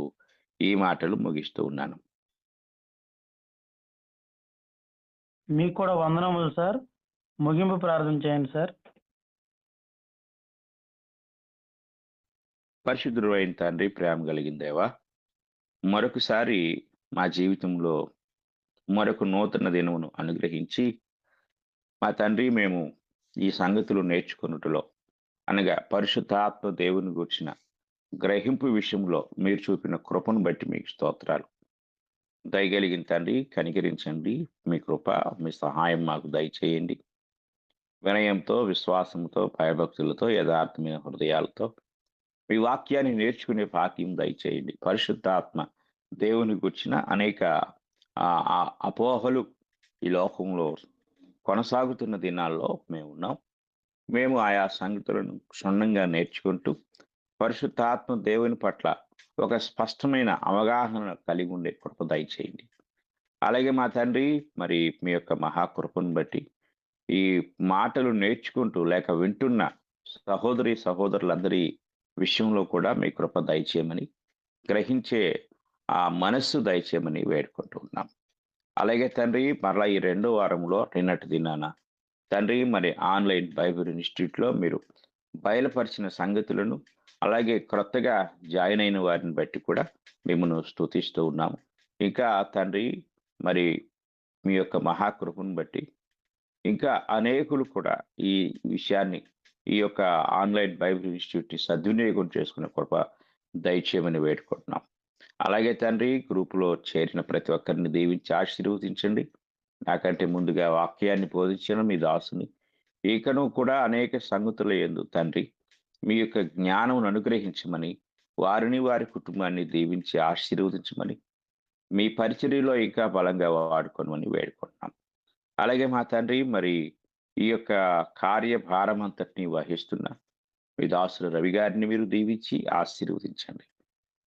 [SPEAKER 9] ఈ మాటలు ముగిస్తూ ఉన్నాను.
[SPEAKER 1] మీకు కూడా వందనములు సార్. ముగింపు ప్రార్థన చేయండి సార్.
[SPEAKER 9] పరిశుద్ధుడు అయిన తండ్రి, ప్రేమ కలిగిన దేవా, మరొకసారి మా జీవితంలో మరొక నూతన దినమును అనుగ్రహించి మా తండ్రి మేము ఈ సంగతులు నేర్చుకున్నట్టులో అనగా పరిశుద్ధాత్మ దేవుని గూర్చిన గ్రహింపు విషయంలో మీరు చూపిన కృపను బట్టి మీకు స్తోత్రాలు. దయగలిగిన తండ్రి, కనికరించండి. మీ కృప, మీ సహాయం మాకు దయచేయండి. వినయంతో, విశ్వాసంతో, భయభక్తులతో, యథార్థమైన హృదయాలతో మీ వాక్యాన్ని నేర్చుకునే భాగ్యం దయచేయండి. పరిశుద్ధాత్మ దేవుని గుర్చిన అనేక అపోహలు ఈ లోకంలో కొనసాగుతున్న దినాల్లో మేము ఉన్నాం. మేము ఆయా సంగతులను క్షుణ్ణంగా నేర్చుకుంటూ పరిశుద్ధాత్మ దేవుని పట్ల ఒక స్పష్టమైన అవగాహన కలిగి ఉండే కృప దయచేయండి. అలాగే మా తండ్రి, మరి మీ యొక్క మహాకృపను బట్టి ఈ మాటలు నేర్చుకుంటూ లేక వింటున్న సహోదరి సహోదరులందరి విషయంలో కూడా మీ కృప దయచేయమని, గ్రహించే ఆ మనస్సు దయచేయమని వేడుకుంటూ ఉన్నాం. అలాగే తండ్రి, మరలా ఈ 2వ వారంలో నిన్నటి దినాన తండ్రి మరి ఆన్లైన్ బైబిల్ ఇన్స్టిట్యూట్లో మీరు బయలుపరిచిన సంగతులను, అలాగే క్రొత్తగా జాయిన్ అయిన వారిని బట్టి కూడా మిమ్మల్ని స్తుతిస్తూ ఉన్నాము. ఇంకా తండ్రి, మరి మీ యొక్క మహాకృపను బట్టి ఇంకా అనేకులు కూడా ఈ విషయాన్ని, ఈ యొక్క ఆన్లైన్ బైబిల్ ఇన్స్టిట్యూట్ని సద్వినియోగం చేసుకునే కృప దయచేయమని వేడుకుంటున్నాం. అలాగే తండ్రి, గ్రూపులో చేరిన ప్రతి ఒక్కరిని దీవించి ఆశీర్వదించండి. నాకంటే ముందుగా వాక్యాన్ని బోధించిన మీ దాసుని ఇకను కూడా అనేక సంగతుల యందు తండ్రి మీ యొక్క జ్ఞానం అనుగ్రహించమని, వారిని వారి కుటుంబాన్ని దీవించి ఆశీర్వదించమని, మీ పరిచర్యలో ఇంకా బలంగా వాడుకోమని వేడుకుంటున్నాం. అలాగే మా తండ్రి, మరి ఈ యొక్క కార్యభారం అంతటిని వహిస్తున్న మీ దాసులు రవి గారిని మీరు దీవించి ఆశీర్వదించండి.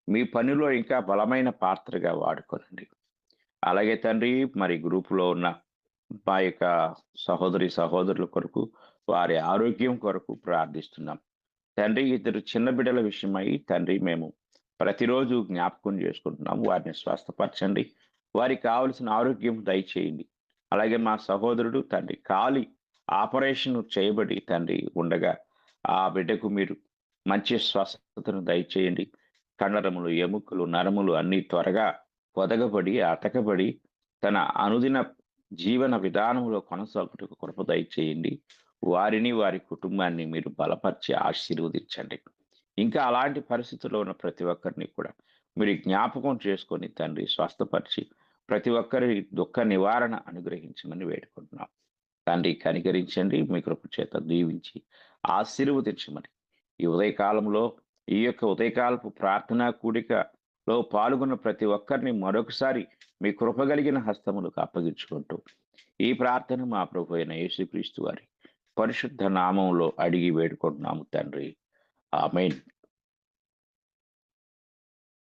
[SPEAKER 9] మీ పనిలో ఇంకా బలమైన పాత్రగా వాడుకోనండి. అలాగే తండ్రి, మరి గ్రూపులో ఉన్న మా యొక్క సహోదరి సహోదరుల కొరకు, వారి ఆరోగ్యం కొరకు ప్రార్థిస్తున్నాం. తండ్రి, 2 చిన్న బిడ్డల విషయమై తండ్రి మేము ప్రతిరోజు జ్ఞాపకం చేసుకుంటున్నాం. వారిని స్వస్థపరచండి, వారికి కావలసిన ఆరోగ్యం దయచేయండి. అలాగే మా సహోదరుడు తండ్రి కాలి ఆపరేషన్ చేయబడి తండ్రి ఉండగా ఆ బిడ్డకు మీరు మంచి స్వస్థతను దయచేయండి. కండరములు, ఎముకలు, నరములు అన్నీ త్వరగా పొదగబడి అతకబడి తన అనుదిన జీవన విధానంలో కొనసాగుటకు కృప దయచేయండి. వారిని వారి కుటుంబాన్ని మీరు బలపరిచి ఆశీర్వదించండి. ఇంకా అలాంటి పరిస్థితుల్లో ఉన్న ప్రతి ఒక్కరిని కూడా మీరు జ్ఞాపకం చేసుకొని తండ్రి స్వస్థపరిచి ప్రతి ఒక్కరి దుఃఖ నివారణ అనుగ్రహించమని వేడుకుంటున్నాం. తండ్రి, కనికరించండి, మీ కృప చేత దీవించి ఆశీర్వదించమని ఈ ఉదయకాలంలో, ఈ యొక్క ఉదయకాలపు ప్రార్థనా కూడికలో పాల్గొన్న ప్రతి ఒక్కరిని మరొకసారి మీ కృప కలిగిన హస్తములకు అప్పగించుకుంటూ ఈ ప్రార్థన మా ప్రభు అయిన యేసుక్రీస్తు వారి పరిశుద్ధ నామంలో అడిగి వేడుకుంటున్నాము తండ్రి. ఆమేన్.